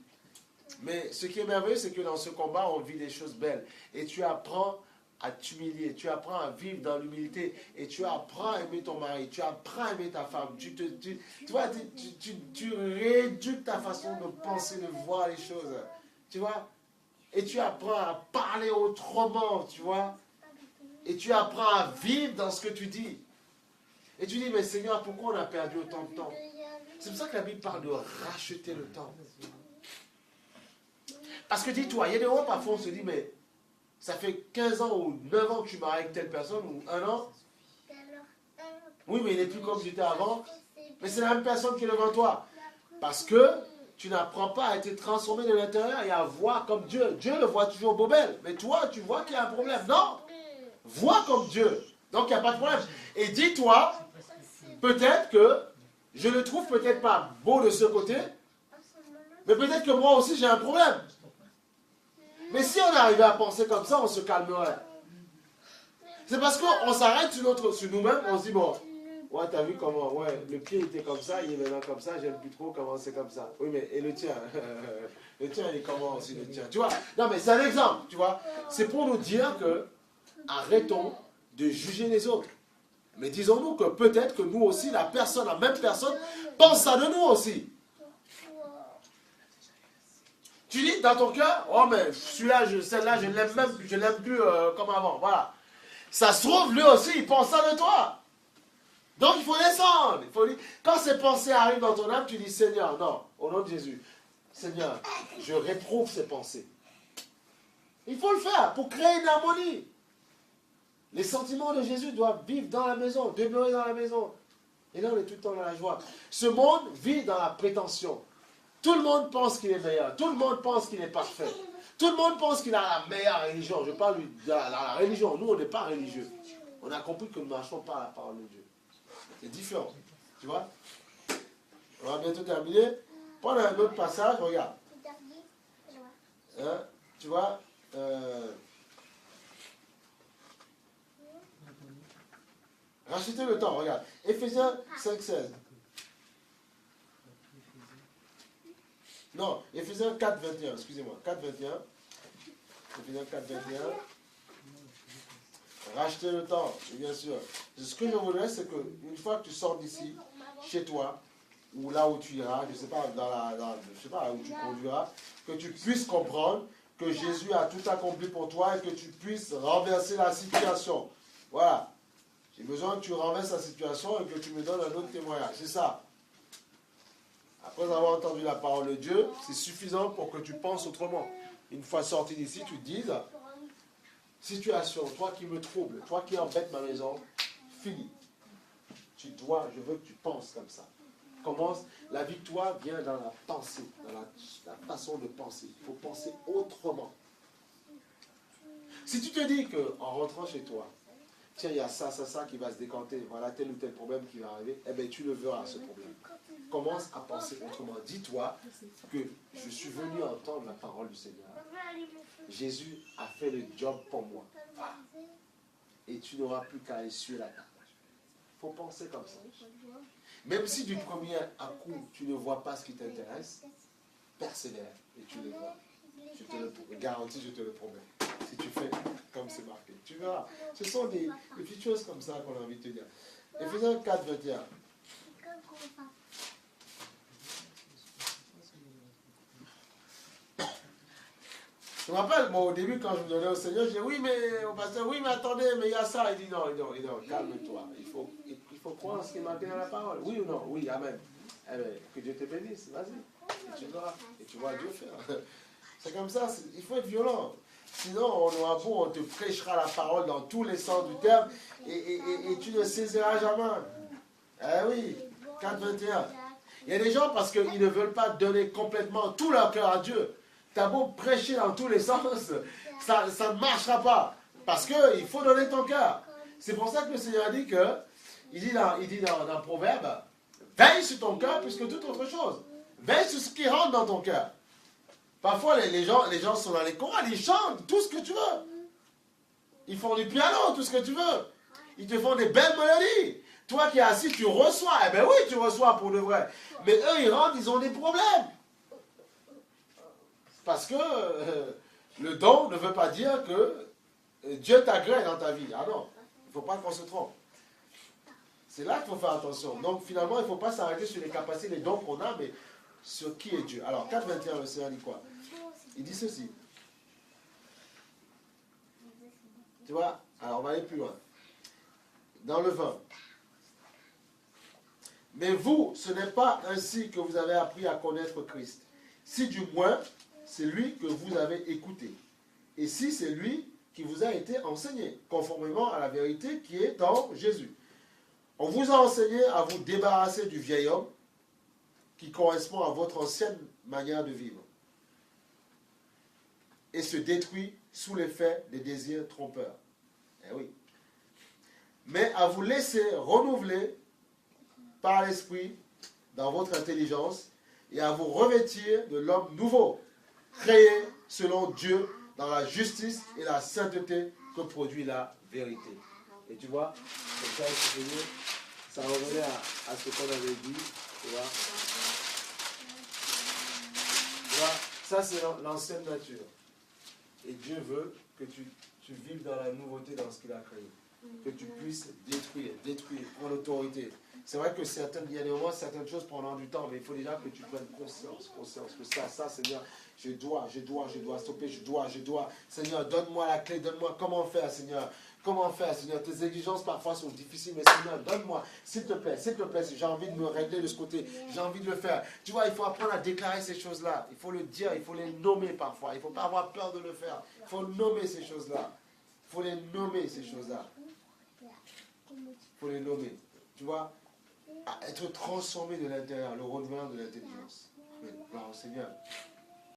Mais ce qui est merveilleux, c'est que dans ce combat, on vit des choses belles. Et tu apprends à t'humilier, tu apprends à vivre dans l'humilité, et tu apprends à aimer ton mari, tu apprends à aimer ta femme. Tu rééduques ta façon de penser, de voir les choses. Tu vois? Et tu apprends à parler autrement, tu vois? Et tu apprends à vivre dans ce que tu dis. Et tu dis, mais Seigneur, pourquoi on a perdu autant de temps? C'est pour ça que la Bible parle de racheter le temps. Parce que dis-toi, il y a des moments parfois on se dit, mais ça fait 15 ans ou 9 ans que tu maries avec telle personne, ou 1 an. Oui, mais il n'est plus comme j'étais avant. Mais c'est la même personne qui est devant toi. Parce que tu n'apprends pas à être transformé de l'intérieur et à voir comme Dieu. Dieu le voit toujours beau belle. Mais toi, tu vois qu'il y a un problème. Non! Vois comme Dieu. Donc il n'y a pas de problème. Et dis-toi, peut-être que je le trouve peut-être pas beau de ce côté, mais peut-être que moi aussi j'ai un problème. Mais si on arrivait à penser comme ça, on se calmerait. C'est parce qu'on s'arrête sur nous-mêmes, on se dit, bon, ouais, t'as vu comment, ouais, le pied était comme ça, il est maintenant comme ça, j'aime plus trop comment c'est comme ça. Oui, mais, et le tien le tien, il est comment aussi, le tien? Tu vois? Non, mais c'est un exemple, tu vois? C'est pour nous dire que, arrêtons de juger les autres. Mais disons-nous que peut-être que nous aussi, la même personne, pense ça de nous aussi. Tu dis dans ton cœur, oh mais celui-là, celle-là, je l'aime plus comme avant. Voilà. Ça se trouve, lui aussi, il pense ça de toi. Donc il faut descendre. Quand ces pensées arrivent dans ton âme, tu dis, Seigneur, non, au nom de Jésus, Seigneur, je réprouve ces pensées. Il faut le faire pour créer une harmonie. Les sentiments de Jésus doivent vivre dans la maison, demeurer dans la maison. Et là, on est tout le temps dans la joie. Ce monde vit dans la prétention. Tout le monde pense qu'il est meilleur. Tout le monde pense qu'il est parfait. Tout le monde pense qu'il a la meilleure religion. Je parle de la religion. Nous, on n'est pas religieux. On a compris que nous ne marchons pas à la parole de Dieu. C'est différent. Tu vois? On va bientôt terminer. Prends un autre passage. Regarde. Hein? Tu vois? Rachetez le temps. Regarde. Éphésiens 5,16. Non, Éphésiens 4, 21, excusez-moi, 4, 21. Éphésiens 4, 21. Racheter le temps, bien sûr. Ce que je voudrais, c'est qu'une fois que tu sors d'ici, chez toi, ou là où tu iras, je ne sais pas, je sais pas où tu conduiras, que tu puisses comprendre que Jésus a tout accompli pour toi et que tu puisses renverser la situation. Voilà. J'ai besoin que tu renverses la situation et que tu me donnes un autre témoignage. C'est ça. Après avoir entendu la parole de Dieu, c'est suffisant pour que tu penses autrement. Une fois sorti d'ici, tu te dises, situation, toi qui me trouble, toi qui embête ma maison, fini. Je veux que tu penses comme ça. Commence, la victoire vient dans la pensée, dans la façon de penser. Il faut penser autrement. Si tu te dis qu'en rentrant chez toi, tiens, il y a ça qui va se décanter, voilà tel ou tel problème qui va arriver, eh bien tu le verras ce problème. Commence à penser autrement. Dis-toi que je suis venu entendre la parole du Seigneur. Jésus a fait le job pour moi. Et tu n'auras plus qu'à essuyer la table. Il faut penser comme ça. Même si du premier à coup, tu ne vois pas ce qui t'intéresse, persévère et tu le verras. Je te le garantis, je te le promets. Si tu fais comme c'est marqué, tu verras. Ce sont des petites choses comme ça qu'on a envie de te dire. Éphésiens 4, 21. Je me rappelle, moi, au début, quand je me donnais au Seigneur, je disais, oui, mais au pasteur, oui, mais attendez, mais il y a ça. Il dit, non, calme-toi. Il faut croire ce qui est marqué dans la parole. Oui ou non? Oui, amen. Eh bien, que Dieu te bénisse, vas-y. Et tu verras. Et tu vois Dieu faire. C'est comme ça, il faut être violent. Sinon, on aura beau, on te prêchera la parole dans tous les sens du terme et tu ne saisiras jamais. Eh oui, 4.21. Il y a des gens parce qu'ils ne veulent pas donner complètement tout leur cœur à Dieu. Tu as beau prêcher dans tous les sens, ça ne marchera pas. Parce qu'il faut donner ton cœur. C'est pour ça que le Seigneur dit que, il dit dans Proverbe, veille sur ton cœur plus que toute autre chose. Veille sur ce qui rentre dans ton cœur. Parfois, les gens sont dans les chorales, ils chantent tout ce que tu veux. Ils font du piano, tout ce que tu veux. Ils te font des belles mélodies. Toi qui es assis, tu reçois. Eh bien oui, tu reçois pour de vrai. Mais eux, ils rentrent, ils ont des problèmes. Parce que le don ne veut pas dire que Dieu t'agrée dans ta vie. Ah non, il ne faut pas qu'on se trompe. C'est là qu'il faut faire attention. Donc finalement, il ne faut pas s'arrêter sur les capacités, les dons qu'on a, mais sur qui est Dieu. Alors, 4.21, le Seigneur dit quoi? Il dit ceci. Tu vois? Alors, on va aller plus loin. Dans le 20. Mais vous, ce n'est pas ainsi que vous avez appris à connaître Christ. Si du moins, c'est lui que vous avez écouté. Et si c'est lui qui vous a été enseigné, conformément à la vérité qui est en Jésus. On vous a enseigné à vous débarrasser du vieil homme qui correspond à votre ancienne manière de vivre et se détruit sous l'effet des désirs trompeurs. Eh oui. Mais à vous laisser renouveler par l'esprit dans votre intelligence et à vous revêtir de l'homme nouveau, créé selon Dieu dans la justice et la sainteté que produit la vérité. Et tu vois, comme ça revenait à ce qu'on avait dit, tu vois. Ça, c'est l'ancienne nature. Et Dieu veut que tu vives dans la nouveauté, dans ce qu'il a créé. Que tu puisses détruire, prendre l'autorité. C'est vrai que il y a des moments, certaines choses prendront du temps, mais il faut déjà que tu prennes conscience que ça, Seigneur, je dois stopper, je dois. Seigneur, donne-moi la clé, donne-moi comment faire, Seigneur. Comment faire, Seigneur? Tes exigences parfois sont difficiles, mais Seigneur, donne-moi, s'il te plaît, si j'ai envie de me régler de ce côté, j'ai envie de le faire. Tu vois, il faut apprendre à déclarer ces choses-là. Il faut le dire, il faut les nommer parfois. Il ne faut pas avoir peur de le faire. Il faut nommer ces choses-là. Il faut les nommer, ces choses-là. Il faut les nommer. Tu vois, à être transformé de l'intérieur, le renouvellement de l'intelligence. Gloire au Seigneur.